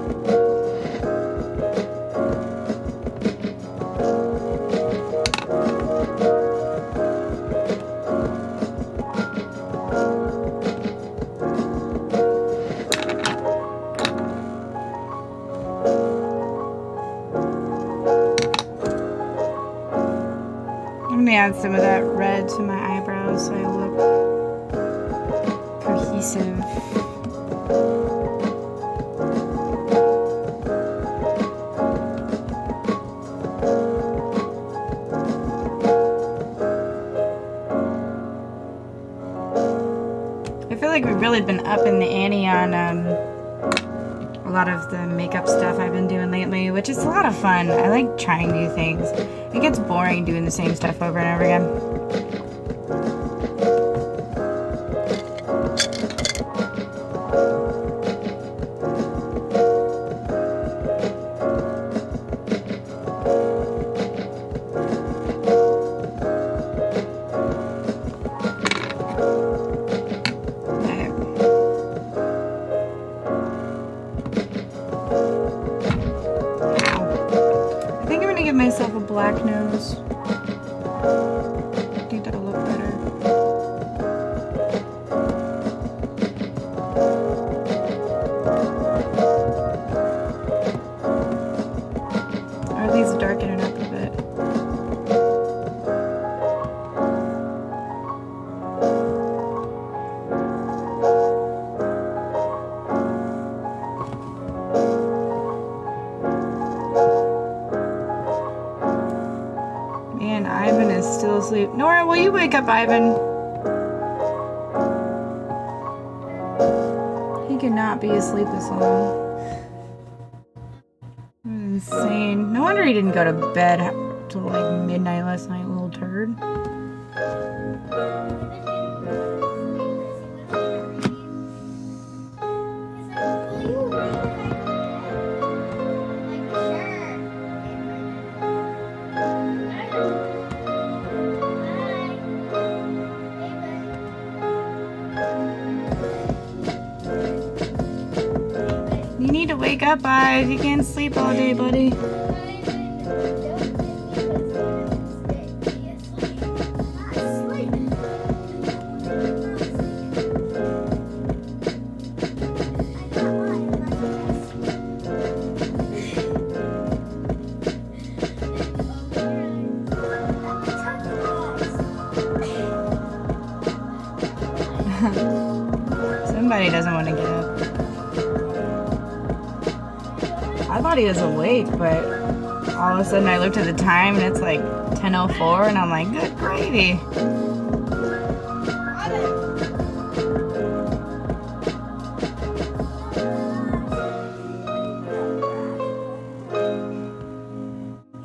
I'm gonna add some of that red to my eyebrows so I look cohesive. I feel like we've really been up in the ante on a lot of the makeup stuff I've been doing lately, which is a lot of fun. I like trying new things. It gets boring doing the same stuff over and over again. Give myself a black nose. I think that'll look better. Or at least darken it up a bit. Man, Ivan is still asleep. Nora, will you wake up Ivan? He cannot be asleep this long. Insane. No wonder he didn't go to bed till like midnight last night, little turd. You need to wake up, Ives. You can't sleep all day, buddy. Somebody doesn't want to get up. I thought he was awake, but all of a sudden I looked at the time and it's like 10:04 and I'm like, good gravy.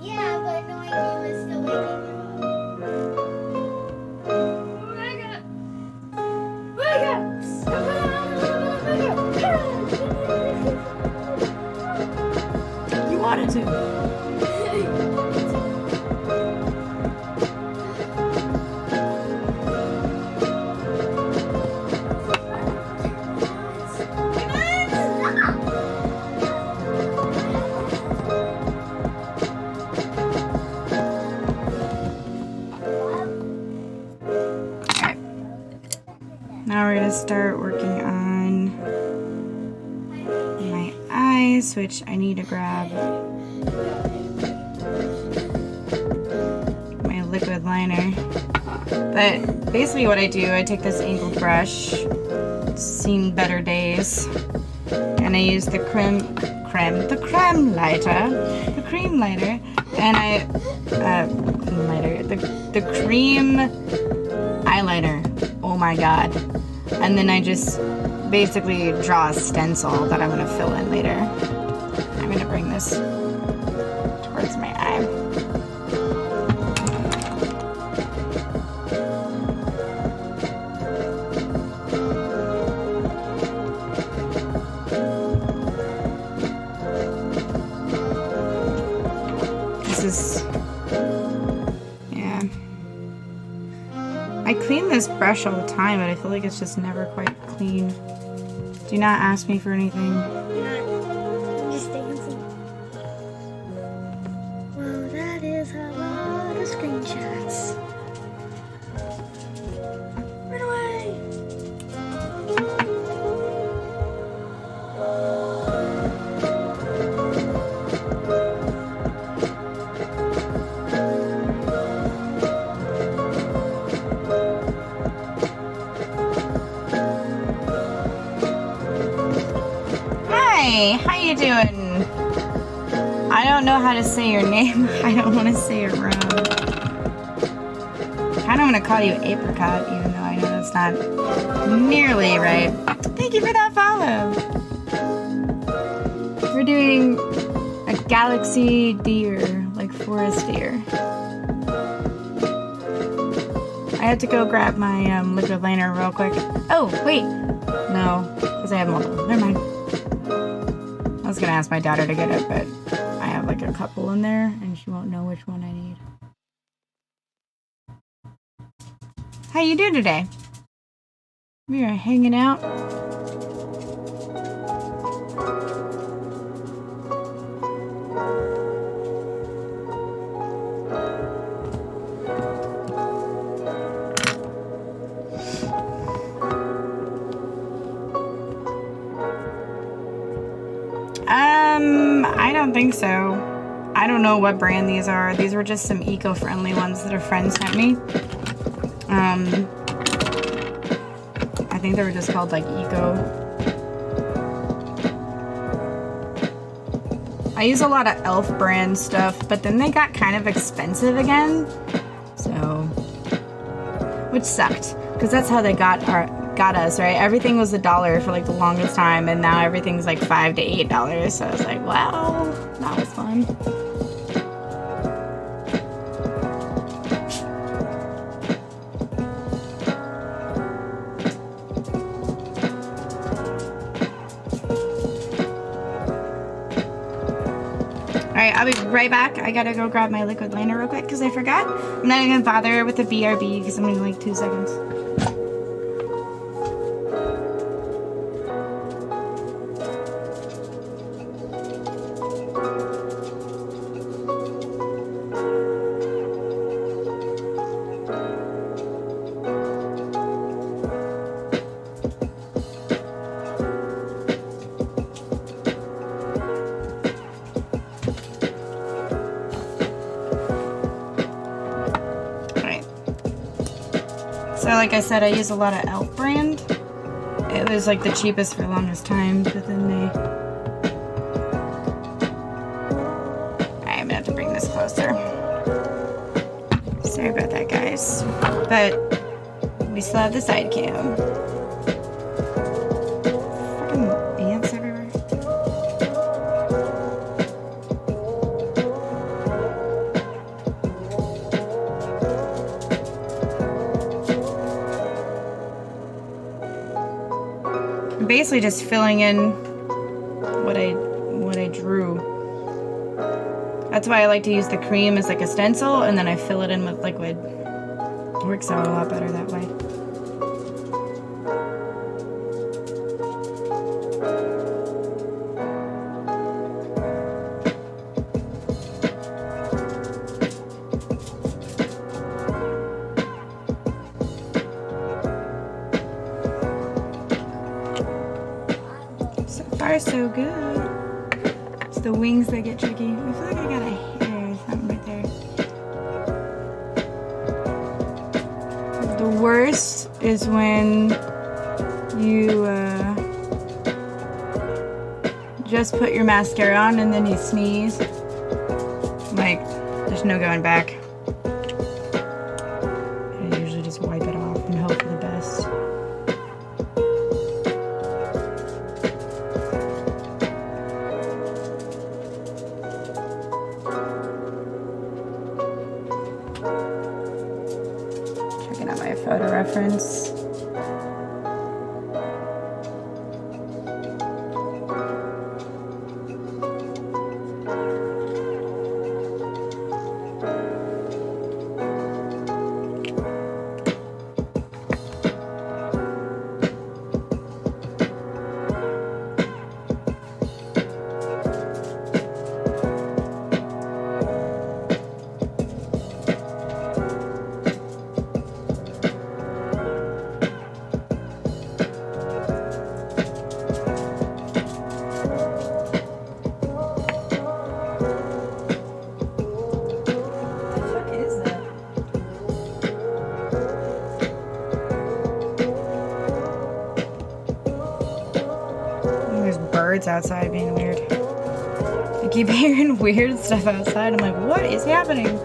Yeah, but knowing he was still waking him up. Wake up! You wanted to. Now we're gonna start working on my eyes, which I need to grab my liquid liner. But basically what I do, I take this angled brush, it's seen better days, and I use the cream lighter, and the cream eyeliner. Oh my god. and then I just basically draw a stencil that I'm going to fill in later. I'm going to bring this towards my eye. This is, yeah. I clean this brush all the time, but I feel like it's just never quite clean. Do not ask me for anything. I'm just taking some. Well, that is a lot of screenshots. Run away! Hi, how you doing? I don't know how to say your name. I don't want to say it wrong. Kind of want to call you Apricot, even though I know that's not nearly right. Thank you for that follow. We're doing a galaxy deer, like forest deer. I had to go grab my liquid liner real quick. Oh, wait. No, because I have multiple. Never mind. I was gonna ask my daughter to get it, but I have like a couple in there and she won't know which one I need. How you doing today? We are hanging out. I don't think so. I don't know what brand these are. These were just some eco-friendly ones that a friend sent me. I think they were just called like eco. I use a lot of e.l.f. brand stuff, but then they got kind of expensive again. So, which sucked, because that's how they got us, right? Everything was $1 for like the longest time, and now everything's like $5 to $8. So I was like, wow, that was fun. Alright, I'll be right back. I gotta go grab my liquid liner real quick because I forgot. I'm not even gonna bother with the BRB because I'm in like 2 seconds. So like I said, I use a lot of e.l.f. brand. It was like the cheapest for the longest time, but then they... I'm gonna have to bring this closer. Sorry about that, guys. But we still have the side cam. Fucking ants everywhere. Basically just filling in what I drew. That's why I like to use the cream as like a stencil, and then I fill it in with liquid. It works out a lot better that way. So good. It's the wings that get tricky. I feel like I got a hair or something right there. The worst is when you just put your mascara on and then you sneeze. Like, there's no going back. I usually just wipe it off and hope for the best. birds outside being weird. I keep hearing weird stuff outside. I'm like, what is happening?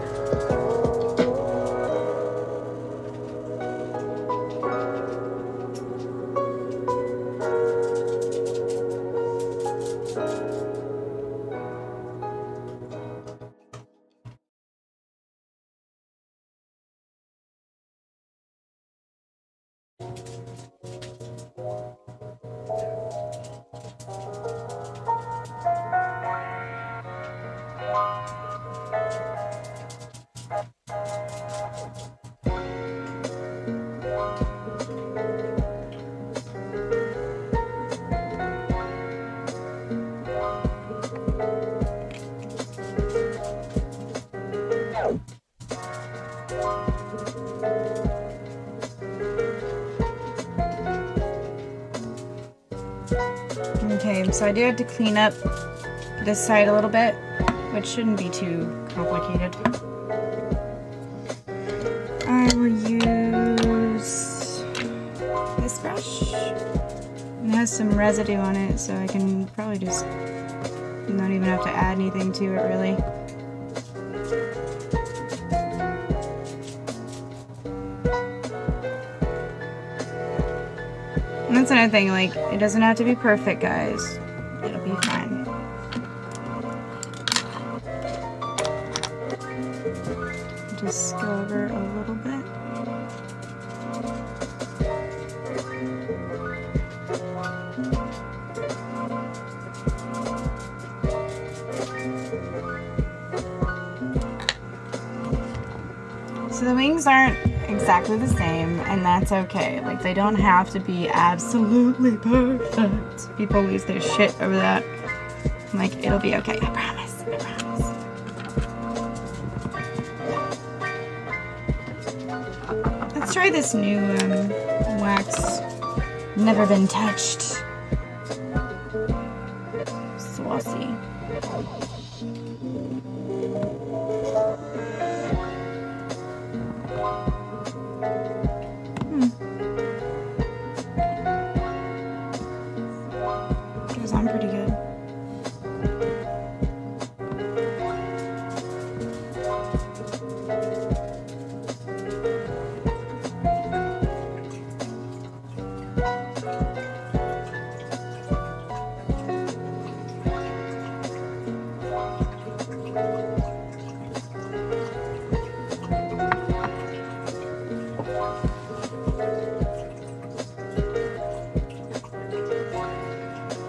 Okay, so I do have to clean up this side a little bit, which shouldn't be too complicated. I will use this brush. It has some residue on it, so I can probably just not even have to add anything to it, really. And that's another thing, like, it doesn't have to be perfect, guys. It'll be fine. Just go over a little bit. So the wings aren't exactly the same, and that's okay. Like, they don't have to be absolutely perfect. People lose their shit over that. Like, it'll be okay. I promise. I promise. Let's try this new wax. Never been touched. Saucy. Goes on pretty good.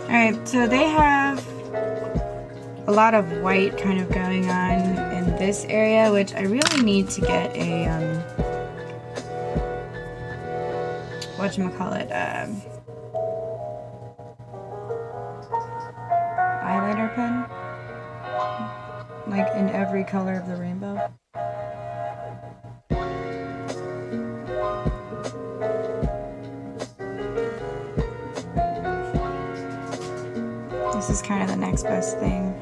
Alright, so they have a lot of white kind of going on in this area, which I really need to get a, whatchamacallit, eyeliner pen. Like in every color of the rainbow. This is kind of the next best thing.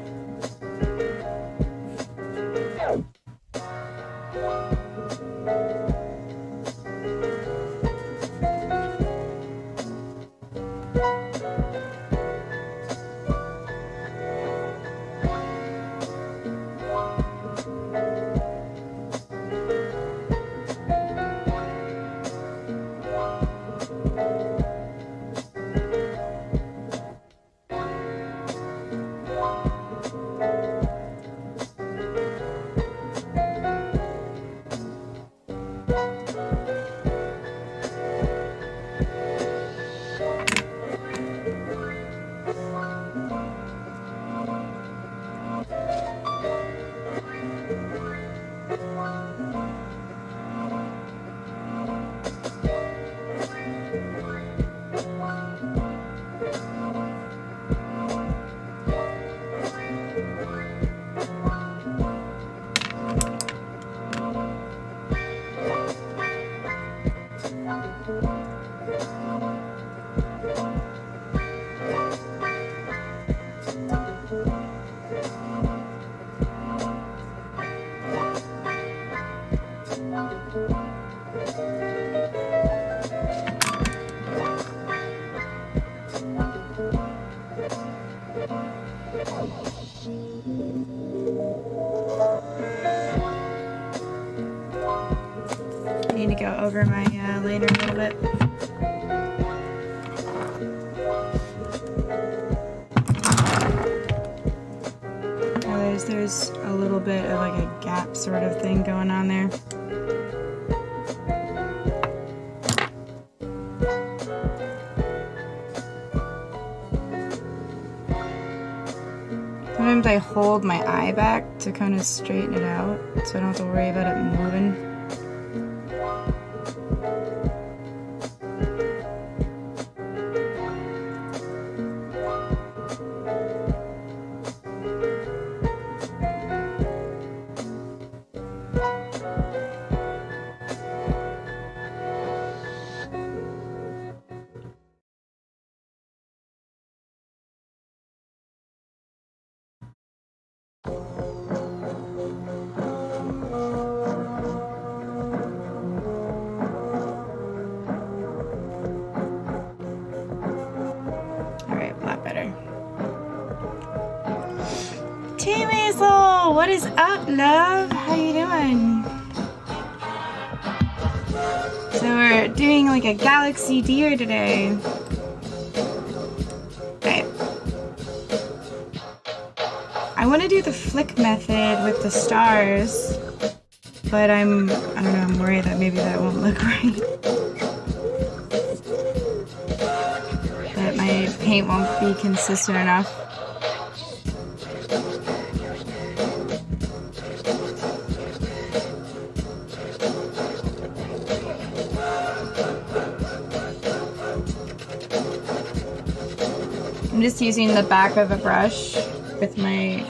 over my laner a little bit. There's a little bit of like a gap sort of thing going on there. Sometimes I hold my eye back to kind of straighten it out so I don't have to worry about it moving. What is up, love? How you doing? So we're doing like a galaxy deer today. Right. I want to do the flick method with the stars, but I don't know, I'm worried that maybe that won't look right. That my paint won't be consistent enough. I'm just using the back of a brush with my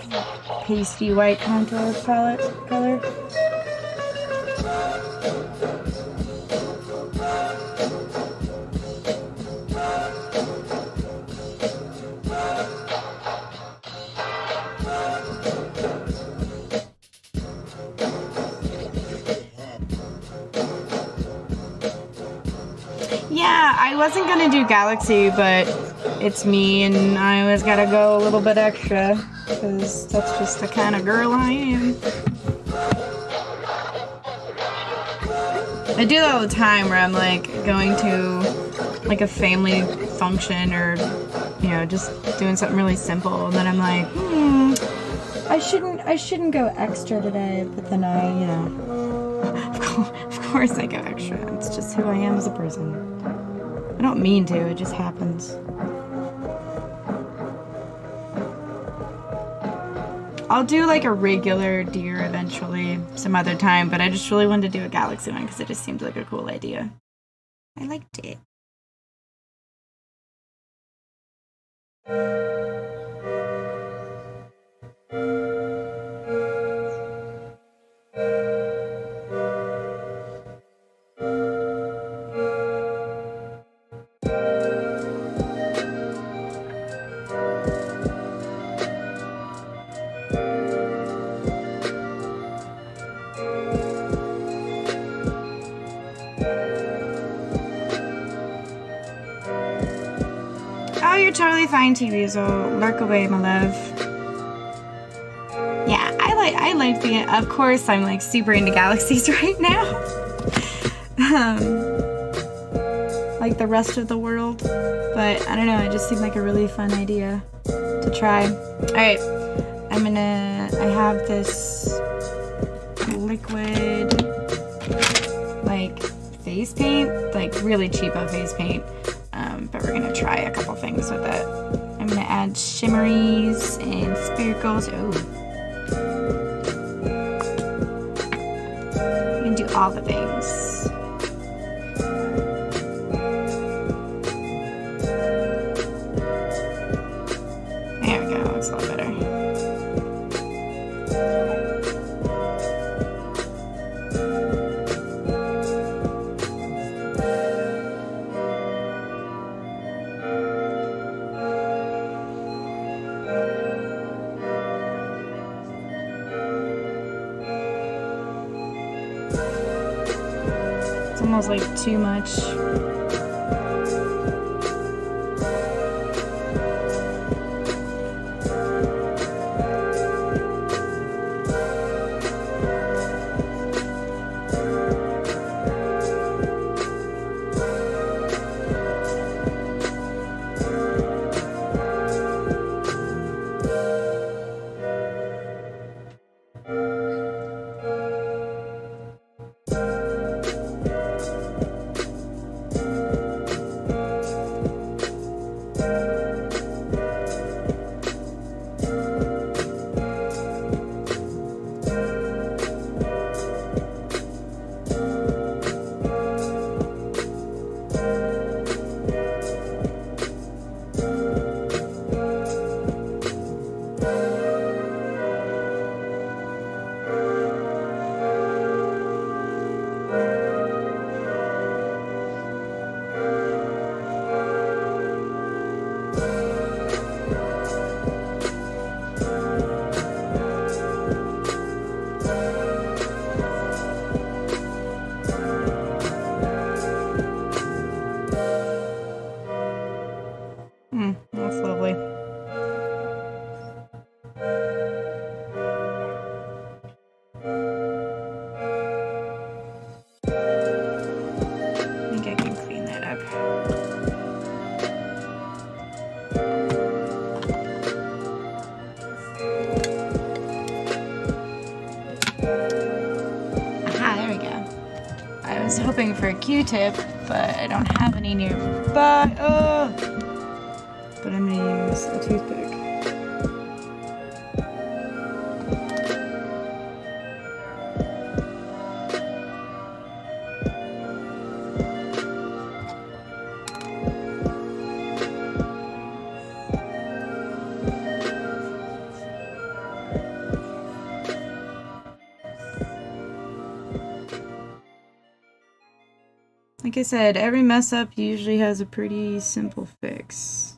pasty white contour palette color. Yeah, I wasn't gonna do Galaxy, but it's me and I always gotta go a little bit extra because that's just the kind of girl I am. I do that all the time where I'm like going to like a family function or, you know, just doing something really simple, and then I'm like, I shouldn't go extra today, but then I, you know, of course I go extra. It's just who I am as a person. I don't mean to, it just happens. I'll do like a regular deer eventually some other time, but I just really wanted to do a Galaxy one because it just seemed like a cool idea. I liked it. Oh, you're totally fine, T-Weasel. Lurk away, my love. Yeah, I like the, of course, I'm like super into galaxies right now. Like the rest of the world. But I don't know, it just seemed like a really fun idea to try. Alright, I have this liquid, like, face paint, like really cheapo face paint. But we're gonna try a couple things with it. I'm gonna add shimmeries and sparkles. Oh, I'm gonna do all the things. There we go. Looks a lot better. Almost like too much. That's lovely. I think I can clean that up. Aha, there we go. I was hoping for a Q-tip, but I don't have any nearby. Oh! But I'm gonna use a toothpick. Like I said, every mess up usually has a pretty simple fix.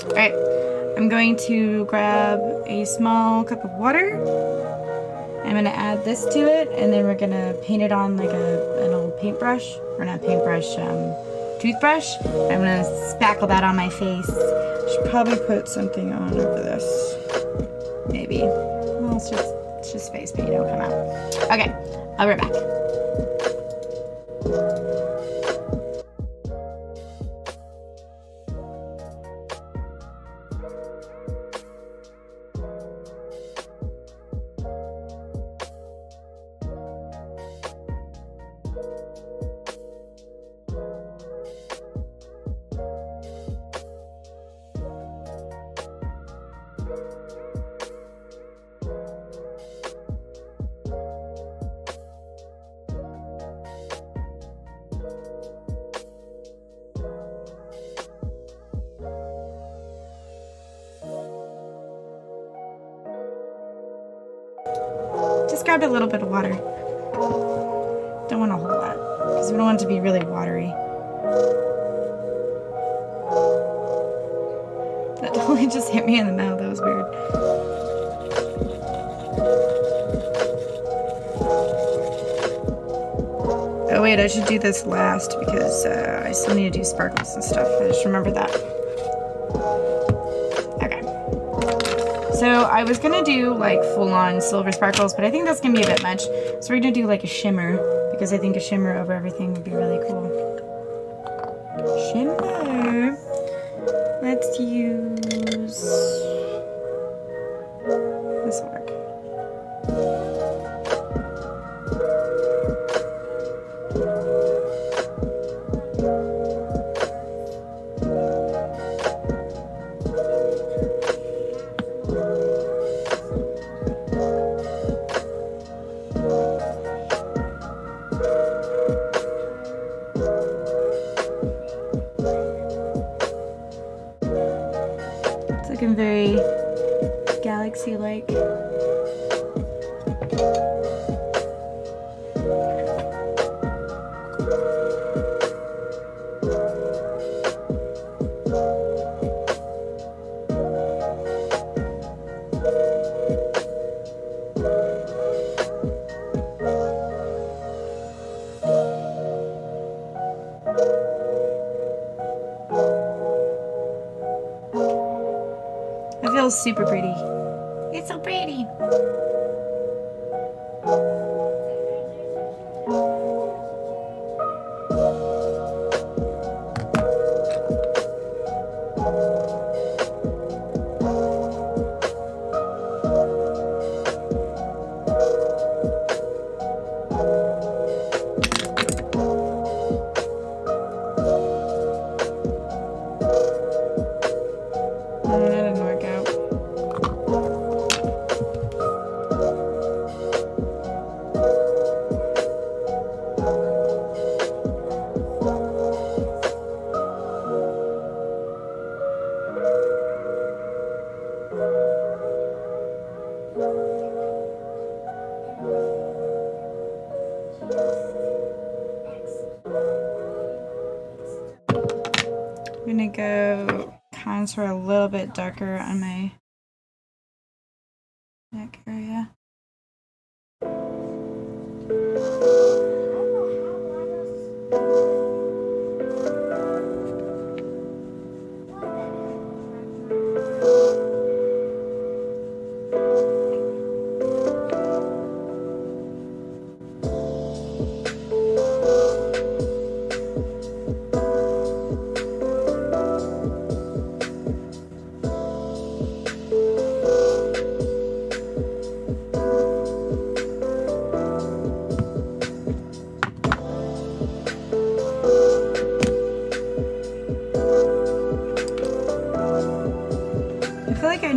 Alright, I'm going to grab a small cup of water. I'm going to add this to it, and then we're going to paint it on like an old paintbrush. Or not paintbrush, toothbrush. I'm going to spackle that on my face. Should probably put something on over this. Maybe. Well, it's just face paint, it'll come out. Okay, I'll be right back. Just grabbed a little bit of water. Don't want a whole lot, because we don't want it to be really watery. That totally just hit me in the mouth. That was weird. Oh wait, I should do this last because I still need to do sparkles and stuff. I just remembered that. Okay. So I was gonna do like full-on silver sparkles, but I think that's gonna be a bit much. So we're gonna do like a shimmer, because I think a shimmer over everything would be really cool. Shimmer. Let's use... this will work. It's looking very galaxy-like. It feels super pretty. It's so pretty. That didn't work out. I'm gonna go contour a little bit darker on my neck area.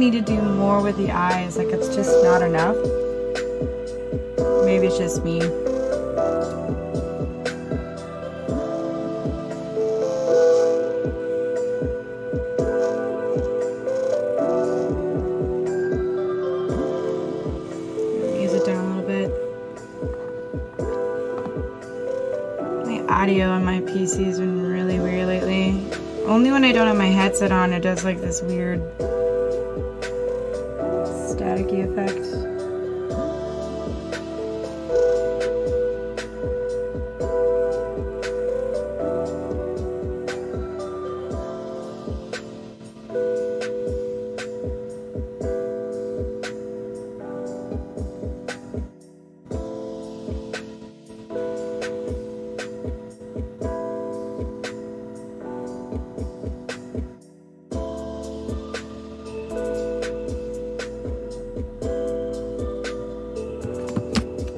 need to do more with the eyes. Like, it's just not enough. Maybe it's just me. Ease it down a little bit. My audio on my PC has been really weird lately. Only when I don't have my headset on, it does like this weird staticky effect.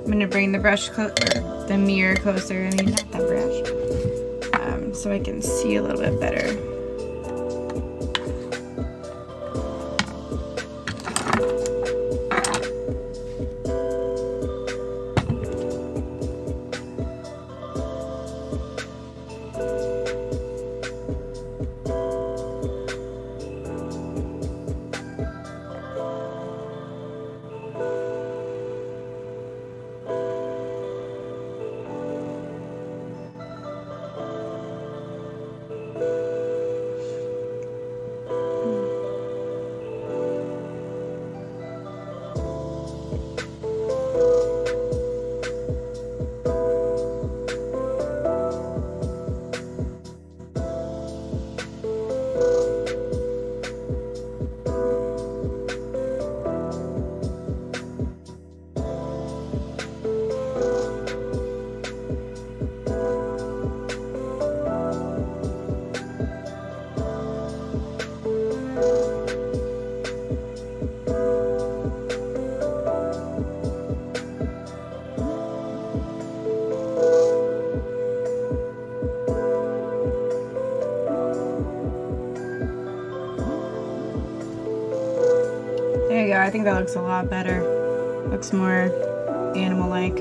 I'm gonna bring the brush the mirror closer. I mean, not that brush, so I can see a little bit better. There you go. I think that looks a lot better. Looks more animal-like.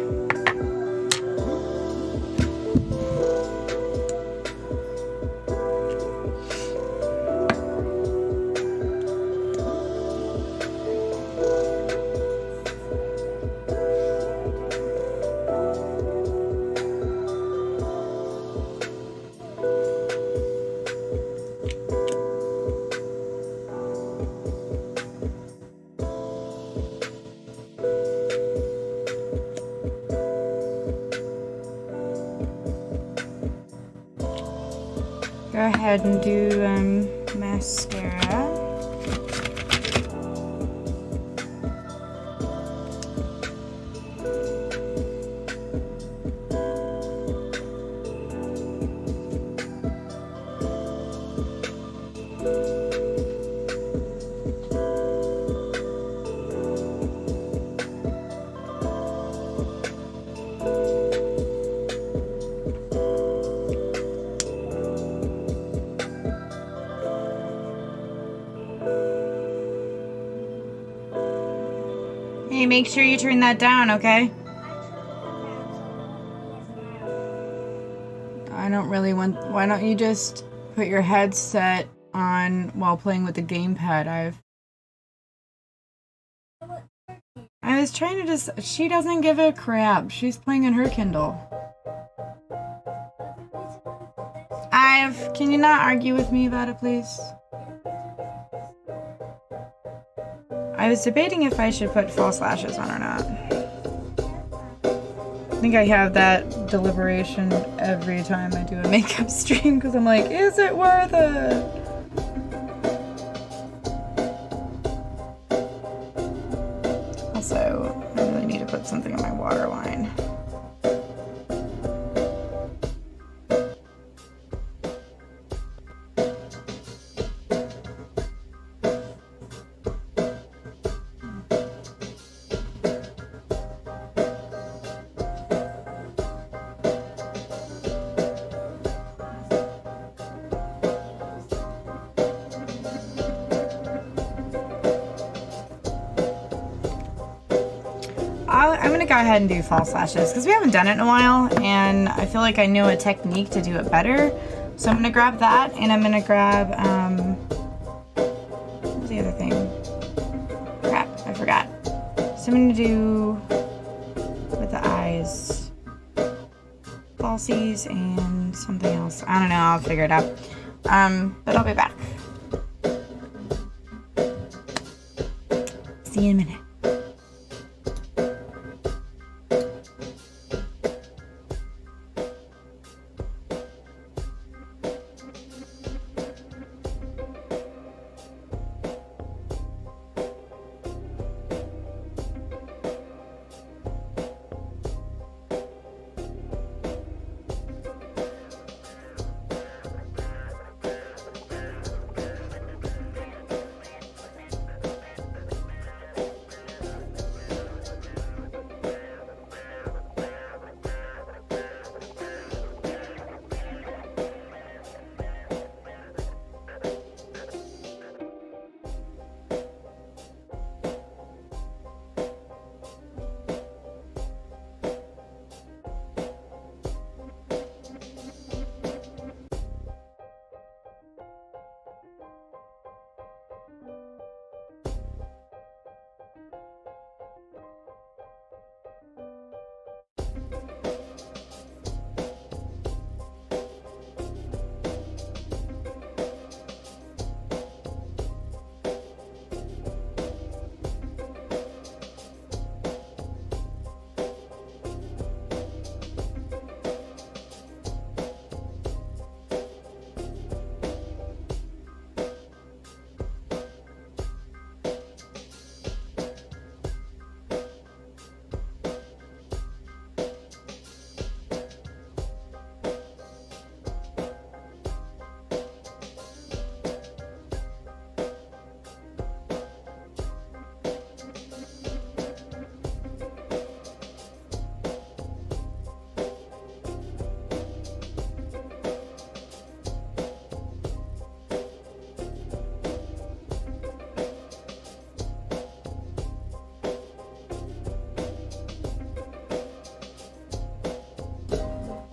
Go ahead and do mascara. Hey, make sure you turn that down, okay? I don't really want... Why don't you just put your headset on while playing with the gamepad? I was trying to just... She doesn't give a crap. She's playing on her Kindle. Can you not argue with me about it, please? I was debating if I should put false lashes on or not. I think I have that deliberation every time I do a makeup stream because I'm like, is it worth it? Also, I really need to put something on my waterline. go ahead and do false lashes because we haven't done it in a while, and I feel like I know a technique to do it better. So I'm gonna grab that, and I'm gonna grab what's the other thing? Crap, I forgot. So I'm gonna do with the eyes, falsies, and something else. I don't know. I'll figure it out. But I'll be back. See you in a minute.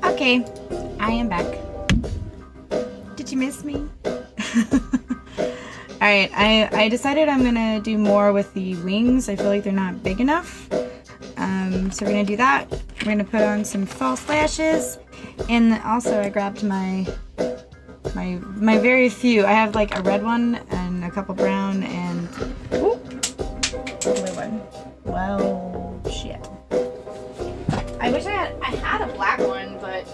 Okay, I am back. Did you miss me? Alright, I decided I'm gonna do more with the wings. I feel like they're not big enough. So we're gonna do that. We're gonna put on some false lashes. And also I grabbed my very few. I have like a red one and a couple brown and blue one. Well, shit. I wish I had a black one, but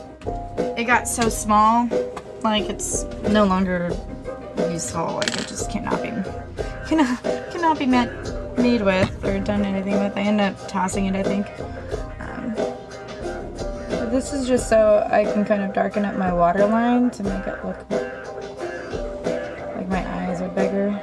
it got so small, like it's no longer useful. Like it just cannot be made with or done anything with. I end up tossing it, I think. But this is just so I can kind of darken up my waterline to make it look like my eyes are bigger.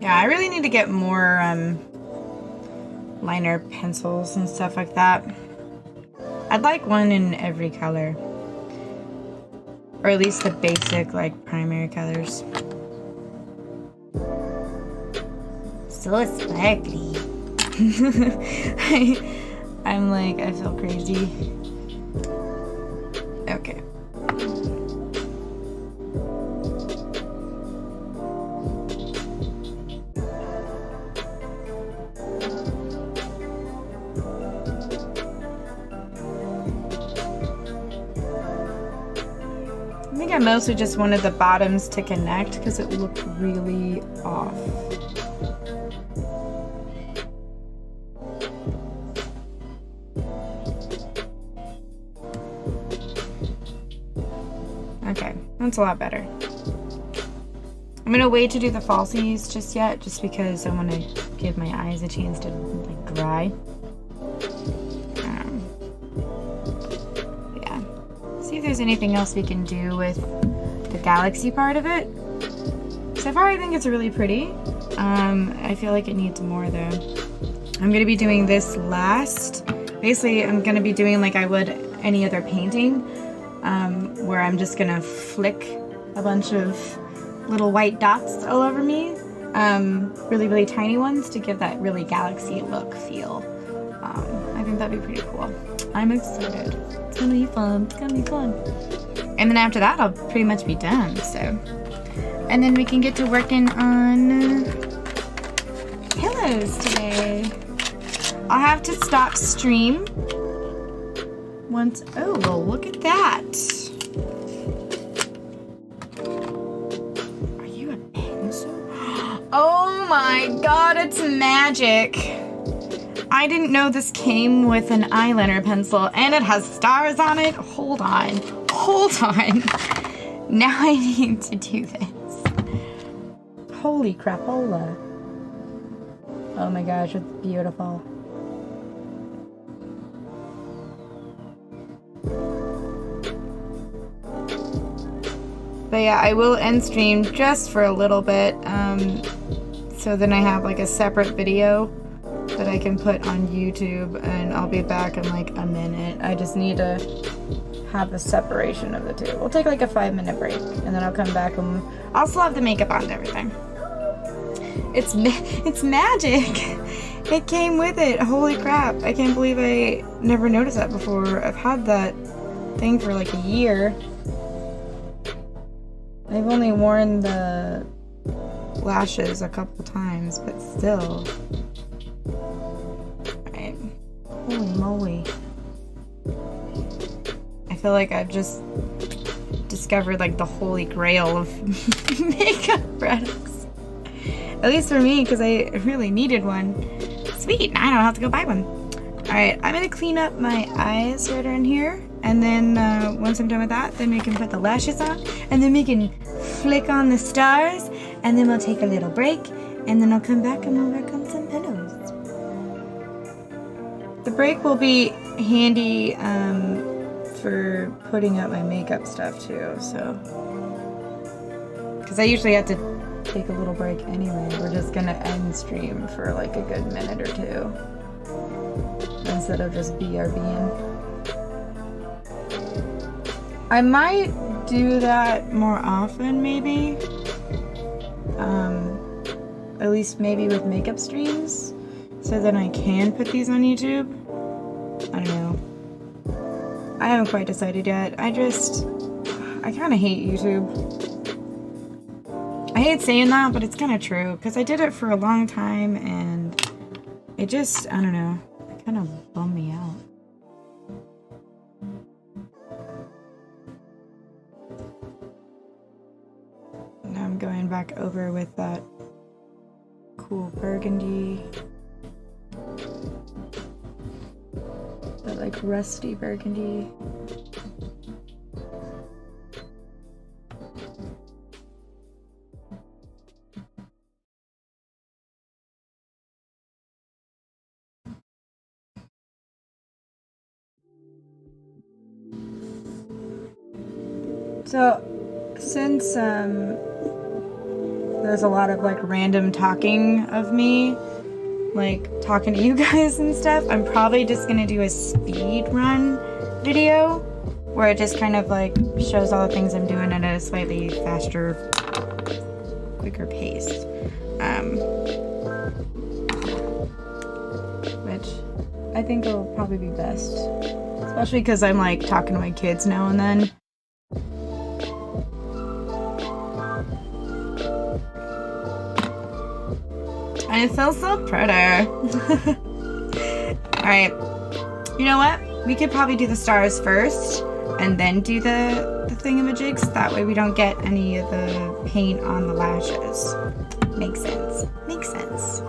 Yeah, I really need to get more liner pencils and stuff like that. I'd like one in every color. Or at least the basic, like, primary colors. So sparkly. I'm like, I feel crazy. Okay. I think I mostly just wanted the bottoms to connect because it looked really off. Okay, that's a lot better. I'm gonna wait to do the falsies just yet, just because I want to give my eyes a chance to like dry. Yeah. See if there's anything else we can do with the galaxy part of it. So far, I think it's really pretty. I feel like it needs more though. I'm gonna be doing this last. Basically, I'm gonna be doing like I would any other painting, where I'm just gonna flick a bunch of little white dots all over me. Really, really tiny ones to give that really galaxy look feel. I think that'd be pretty cool. I'm excited. It's gonna be fun. It's gonna be fun. And then after that, I'll pretty much be done. So, and then we can get to working on pillows today. I'll have to stop stream once. Oh, well, look at that. Are you a pencil? Oh my god, it's magic. I didn't know this came with an eyeliner pencil and it has stars on it. Hold on. Hold on. Now I need to do this. Holy crapola. Oh my gosh, it's beautiful. But yeah, I will end stream just for a little bit, so then I have like a separate video that I can put on YouTube, and I'll be back in like a minute. I just need to have a separation of the two. We'll take like a 5-minute break, and then I'll come back and I'll still have the makeup on and everything. It's magic. It came with it. Holy crap. I can't believe I never noticed that before. I've had that thing for like a year. I've only worn the lashes a couple times, but still. Alright. Holy moly. I feel like I've just discovered like the holy grail of makeup products. At least for me, because I really needed one. Sweet, now I don't have to go buy one. Alright, I'm gonna clean up my eyes right in here. And then once I'm done with that, then we can put the lashes on. And then we can flick on the stars. And then we'll take a little break. And then I'll come back and we'll work on some pillows. The break will be handy for putting up my makeup stuff too. So, because I usually have to take a little break anyway. We're just gonna end stream for like a good minute or two. Instead of just BRBing. I might do that more often, maybe. At least maybe with makeup streams, so then I can put these on YouTube. I don't know. I haven't quite decided yet. I kind of hate YouTube. I hate saying that, but it's kind of true, because I did it for a long time, and it just, I don't know, it kind of bummed me out. I'm going back over with that cool burgundy, that like rusty burgundy. So since there's a lot of like random talking of me, like talking to you guys and stuff, I'm probably just gonna do a speed run video where it just kind of like shows all the things I'm doing at a slightly faster, quicker pace. Which I think will probably be best, especially because I'm like talking to my kids now and then. I feel so pretty. Alright. You know what? We could probably do the stars first and then do the thingamajigs. That way we don't get any of the paint on the lashes. Makes sense. Makes sense.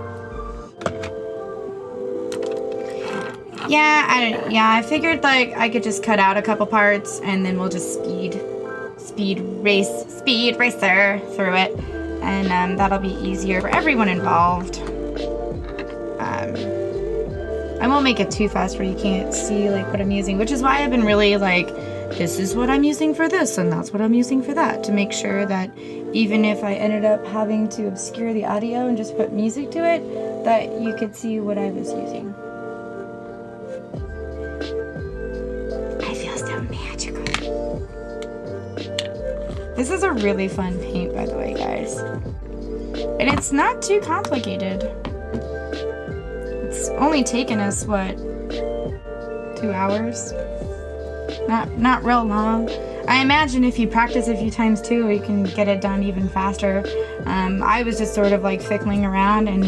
Yeah, I figured like I could just cut out a couple parts and then we'll just speed racer through it. And that'll be easier for everyone involved. I won't make it too fast where you can't see like what I'm using, which is why I've been really like, this is what I'm using for this and that's what I'm using for that, to make sure that even if I ended up having to obscure the audio and just put music to it, that you could see what I was using. I feel so magical. This is a really fun paint, by the way, guys. And it's not too complicated. It's only taken us, what, 2 hours? Not real long. I imagine if you practice a few times too, you can get it done even faster. I was just sort of like fickling around and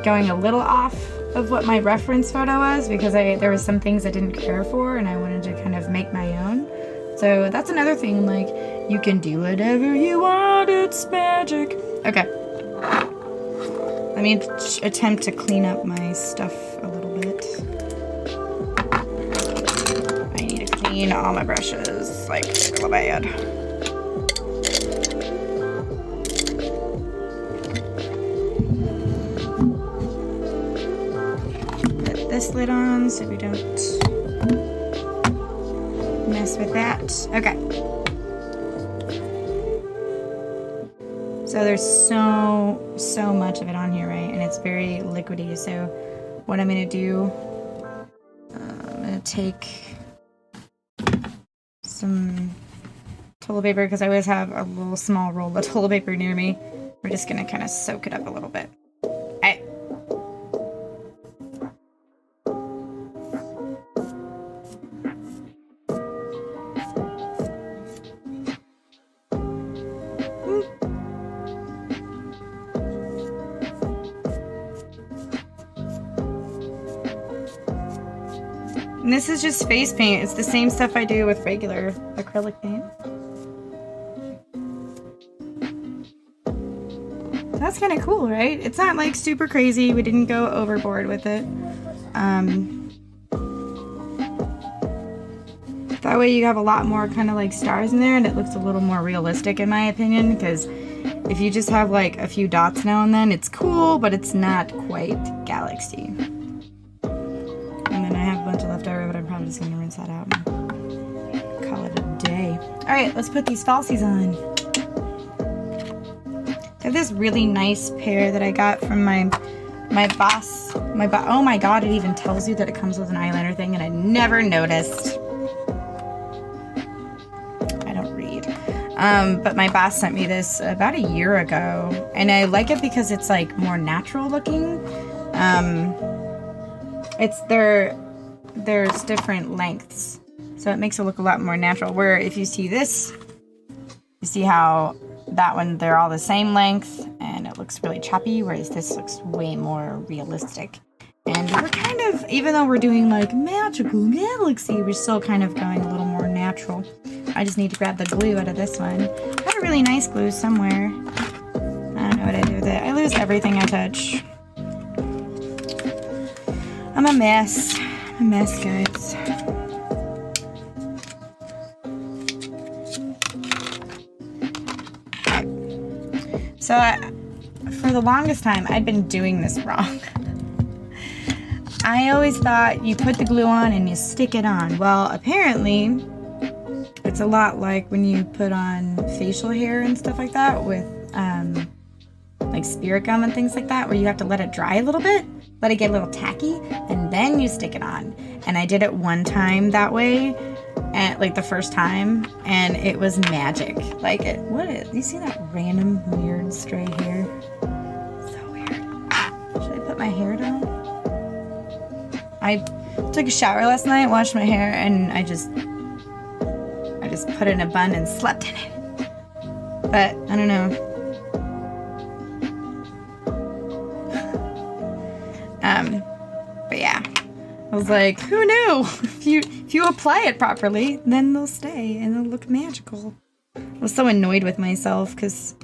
going a little off of what my reference photo was, because there was some things I didn't care for and I wanted to kind of make my own. So that's another thing, like, you can do whatever you want, it's magic. Okay. Let me attempt to clean up my stuff a little bit. I need to clean all my brushes, like, real bad. Put this lid on so we don't mess with that. Okay. So there's so much of it on here, right? And it's very liquidy. So what I'm gonna do, I'm gonna take some toilet paper, because I always have a little small roll of toilet paper near me. We're just gonna kind of soak it up a little bit. Alright. And this is just face paint. It's the same stuff I do with regular acrylic paint. That's kind of cool, right? It's not like super crazy. We didn't go overboard with it. That way you have a lot more kind of like stars in there and it looks a little more realistic in my opinion, because if you just have like a few dots now and then, it's cool, but it's not quite galaxy. And then I have a bunch of leftover, but I'm probably just going to rinse that out and call it a day. Alright, let's put these falsies on. I have this really nice pair that I got from my boss. Oh my god, it even tells you that it comes with an eyeliner thing, and I never noticed. I don't read. But my boss sent me this about a year ago, and I like it because it's like more natural looking. There's different lengths, so it makes it look a lot more natural. Where if you see this, you see how that one, they're all the same length and it looks really choppy, whereas this looks way more realistic. And we're kind of, even though we're doing like magical galaxy, we're still kind of going a little more natural. I just need to grab the glue out of this one. I have a really nice glue somewhere. I don't know what I do with it. I lose everything I touch. I'm a mess. I'm a mess, guys. So, for the longest time, I'd been doing this wrong. I always thought you put the glue on and you stick it on. Well, apparently, it's a lot like when you put on facial hair and stuff like that with, like spirit gum and things like that, where you have to let it dry a little bit, let it get a little tacky, and then you stick it on. And I did it one time that way, and like the first time, and it was magic. Like, you see that random weird stray hair? So weird. Should I put my hair down? I took a shower last night, washed my hair, and I just put it in a bun and slept in it. But I don't know. But yeah, I was like, who knew? If you apply it properly, then they'll stay and they'll look magical. I was so annoyed with myself because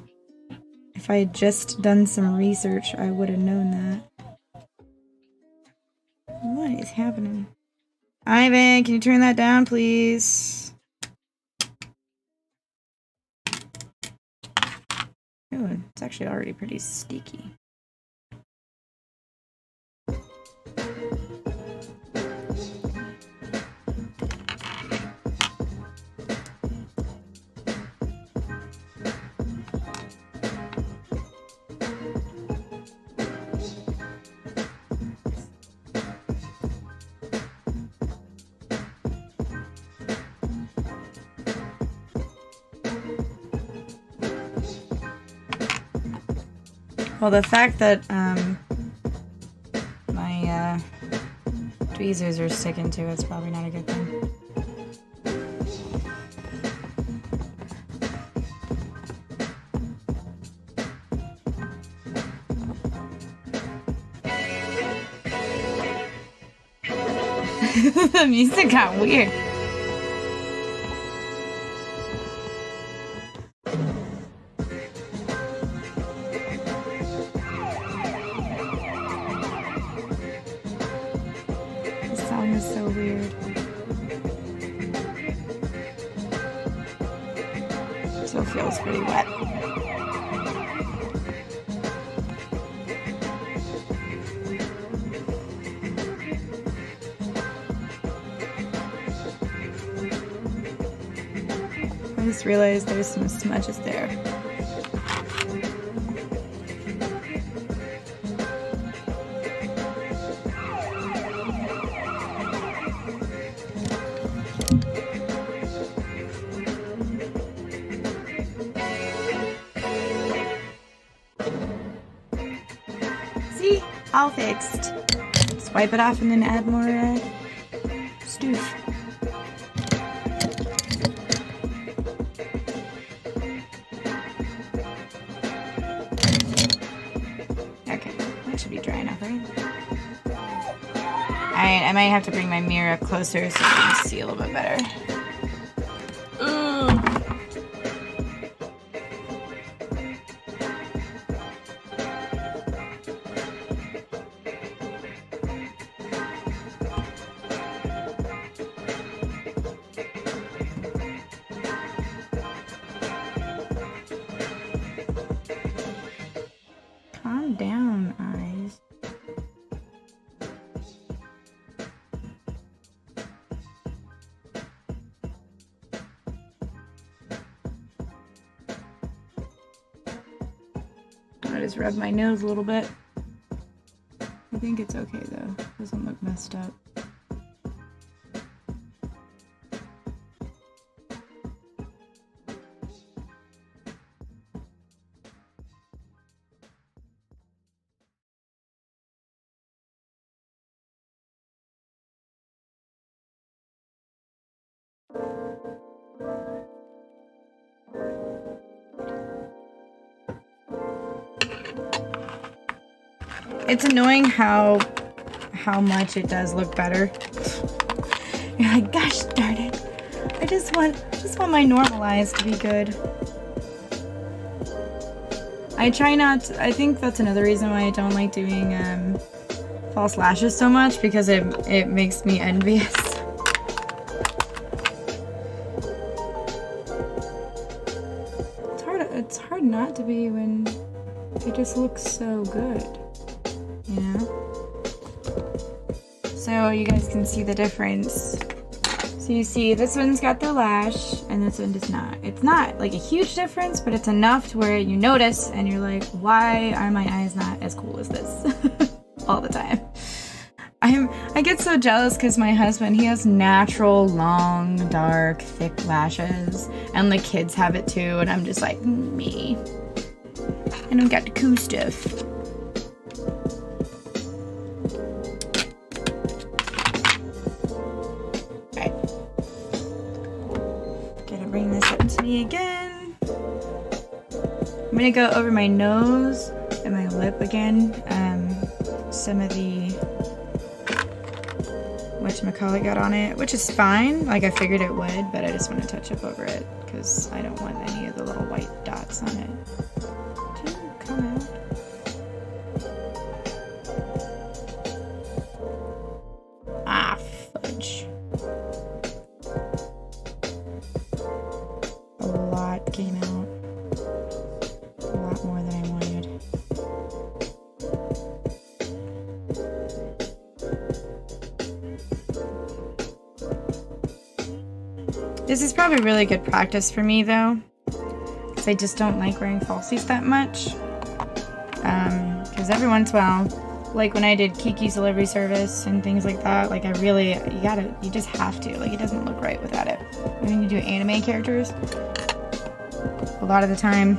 if I had just done some research, I would have known that. What is happening? Ivan, can you turn that down, please? Oh, it's actually already pretty sticky. Well, the fact that my tweezers are sticking to it's probably not a good thing. The music got weird. This song is so weird. Still feels pretty wet. I just realized there's some smudges there. See? All fixed. Just wipe it off and then add more stoof. Alright, I might have to bring my mirror up closer so I can see a little bit better. Calm down, eyes. I just rub my nose a little bit. I think it's okay though. Doesn't look messed up. It's annoying how much it does look better. You're like, gosh darn it. I just want my normal eyes to be good. I try not to, I think that's another reason why I don't like doing false lashes so much, because it makes me envious. It's hard not to be when it just looks so good. You know? So you guys can see the difference. So you see this one's got the lash and this one does not. It's not like a huge difference, but it's enough to where you notice and you're like, why are my eyes not as cool as this? All the time. I get so jealous because my husband, he has natural, long, dark, thick lashes, and the kids have it too, and I'm just like, me. I don't got the cool stuff. Alright. Gonna bring this up to me again. I'm gonna go over my nose and my lip again. Some of the whatchamacallit got on it, which is fine. Like I figured it would, but I just want to touch up over it because I don't want any of the little white dots on it to come out. Ah, fudge. A lot came out. A lot more than I wanted. This is probably really good practice for me though, because I just don't like wearing falsies that much. Because every once in a while, like when I did Kiki's delivery service and things like that, like you just have to, like it doesn't look right without it. When you do anime characters, a lot of the time,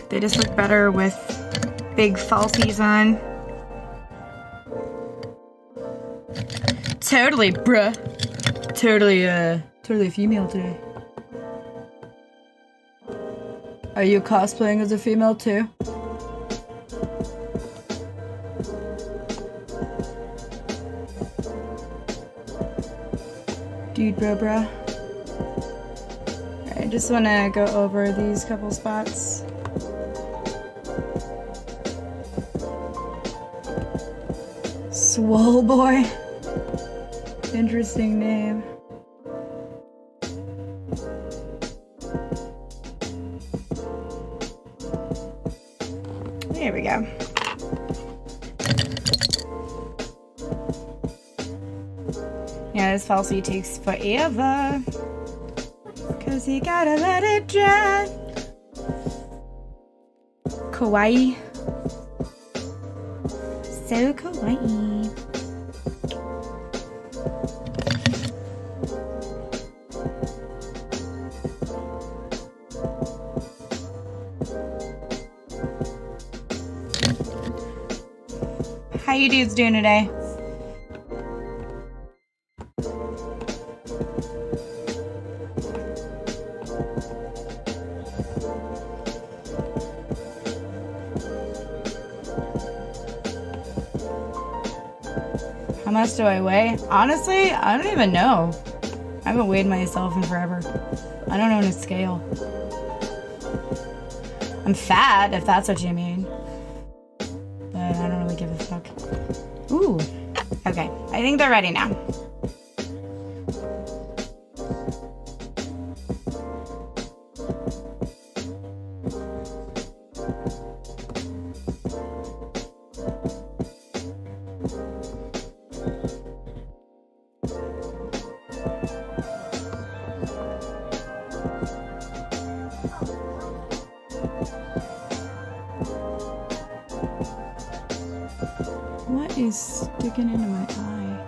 they just look better with big falsies on. Totally, bruh. Totally female today. Are you cosplaying as a female too? Dude, bro. I just want to go over these couple spots. Swole Boy. Interesting name. There we go. Yeah, this falsie takes forever. Cause you gotta let it dry. Kawaii. So kawaii. How you dudes doing today? How much do I weigh? Honestly, I don't even know. I haven't weighed myself in forever. I don't own a scale. I'm fat, if that's what you mean. But I don't really give a fuck. Ooh. Okay, I think they're ready now. What is sticking into my eye?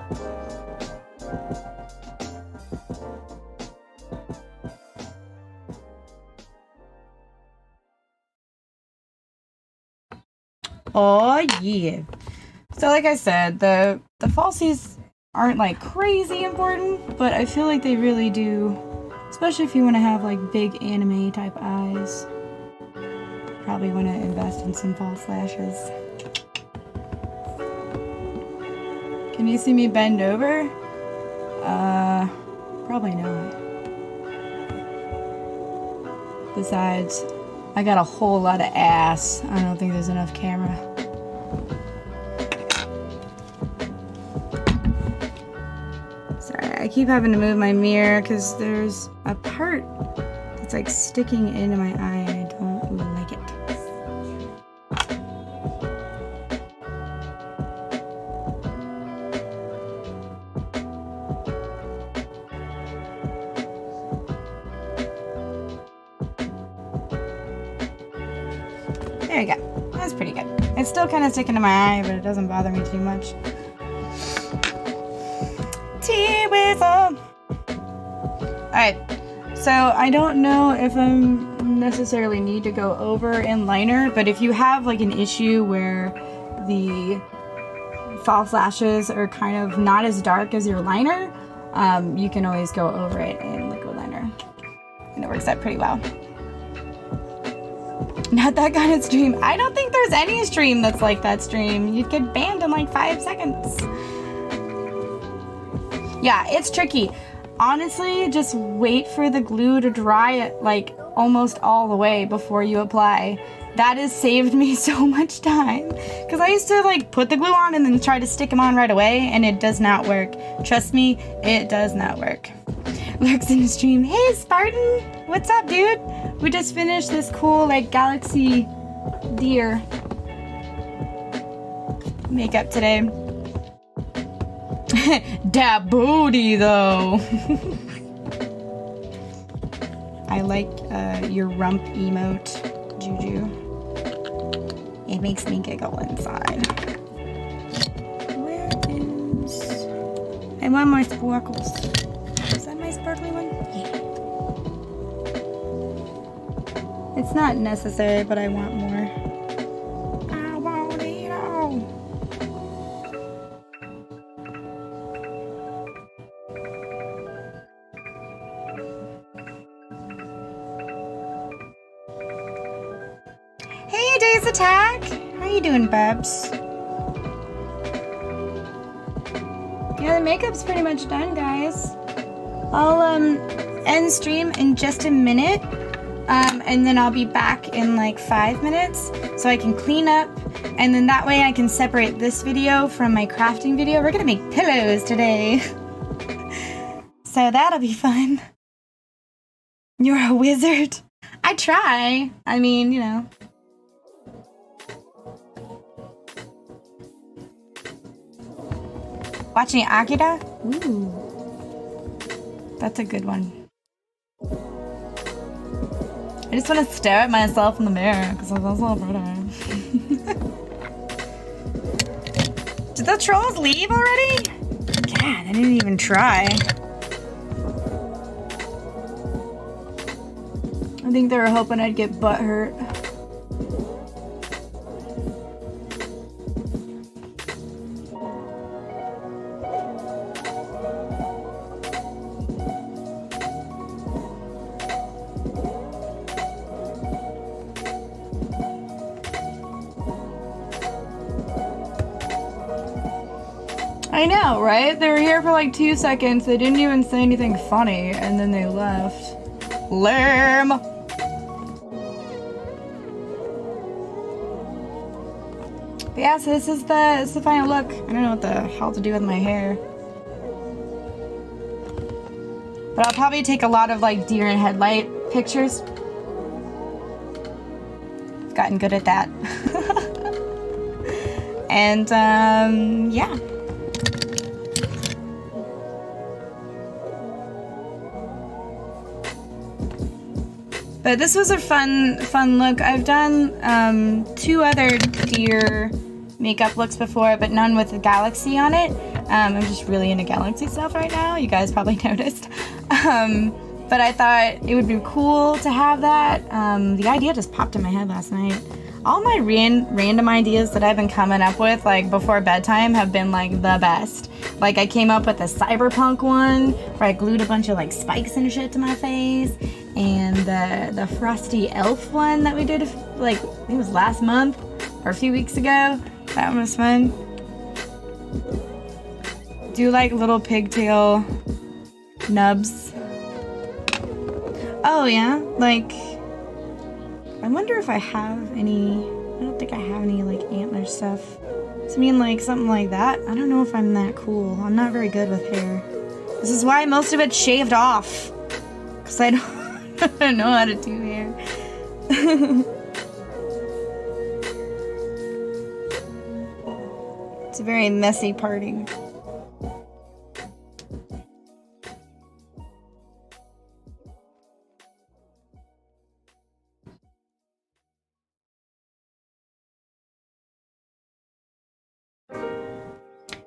Oh yeah. So like I said, the falsies aren't like crazy important, but I feel like they really do, especially if you want to have like big anime type eyes. Probably want to invest in some false lashes. Can you see me bend over? Probably not. Besides, I got a whole lot of ass. I don't think there's enough camera. Sorry, I keep having to move my mirror because there's a part that's like sticking into my eye and I don't like it. There we go. That's pretty good. It's still kind of sticking to my eye, but it doesn't bother me too much. T-Whistle! Alright, so I don't know if I necessarily need to go over in liner, but if you have like an issue where the false lashes are kind of not as dark as your liner, you can always go over it in liquid liner. And it works out pretty well. Not that kind of stream. I don't think there's any stream that's like that stream. You'd get banned in like 5 seconds. Yeah, it's tricky. Honestly, just wait for the glue to dry it like almost all the way before you apply. That has saved me so much time. Because I used to like put the glue on and then try to stick them on right away, and it does not work. Trust me, it does not work. Lurks in the stream. Hey, Spartan! What's up, dude? We just finished this cool, like, galaxy deer makeup today. Dat booty, though. I like your rump emote, Juju. It makes me giggle inside. Where is... I want more sparkles. Is that my sparkly one? Yeah. It's not necessary, but I want more. I want Days Attack! How you doing, Babs? Yeah, the makeup's pretty much done, guys. I'll end stream in just a minute, and then I'll be back in like 5 minutes so I can clean up, and then that way I can separate this video from my crafting video. We're gonna make pillows today. So that'll be fun. You're a wizard. I try. I mean, you know. Watching Akira? Ooh. That's a good one. I just want to stare at myself in the mirror because I'm so pretty. Did the trolls leave already? God, I didn't even try. I think they were hoping I'd get butt hurt. I know, right? They were here for like 2 seconds. They didn't even say anything funny, and then they left. Lame! But yeah, so this is the final look. I don't know what the hell to do with my hair. But I'll probably take a lot of like deer in headlight pictures. I've gotten good at that. And yeah. But this was a fun look. I've done 2 other deer makeup looks before, but none with the galaxy on it. I'm just really into galaxy stuff right now. You guys probably noticed. But I thought it would be cool to have that. The idea just popped in my head last night. All my random ideas that I've been coming up with, like before bedtime, have been like the best. Like I came up with a cyberpunk one where I glued a bunch of like spikes and shit to my face, and the frosty elf one that we did like I think it was last month or a few weeks ago. That one was fun. Do like little pigtail nubs. Oh yeah, like. I wonder if I have any. I don't think I have any like antler stuff. So I mean like something like that. I don't know if I'm that cool. I'm not very good with hair. This is why most of it's shaved off. Because I don't know how to do hair. It's a very messy party.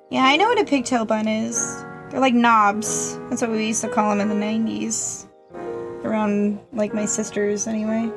Yeah, I know what a pigtail bun is. They're like knobs. That's what we used to call them in the 90s. Around, like, my sisters, anyway.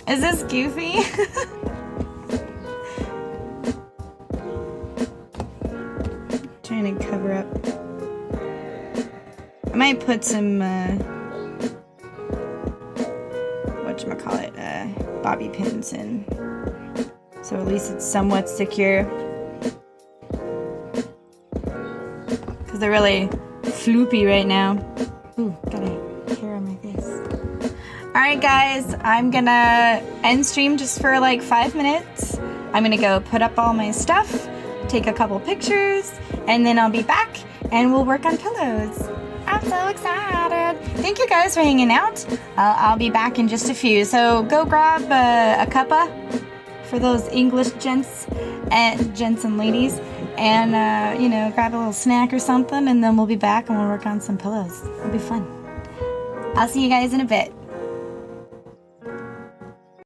Is this Goofy? Trying to cover up. I might put some, whatchamacallit, bobby pins in. So at least it's somewhat secure. Because they're really floopy right now. Ooh, got a hair on my face. Alright guys, I'm gonna end stream just for like 5 minutes. I'm gonna go put up all my stuff, take a couple pictures, and then I'll be back and we'll work on pillows. I'm so excited. Thank you guys for hanging out. I'll be back in just a few. So go grab a cuppa for those English gents and ladies. And, you know, grab a little snack or something, and then we'll be back and we'll work on some pillows. It'll be fun. I'll see you guys in a bit.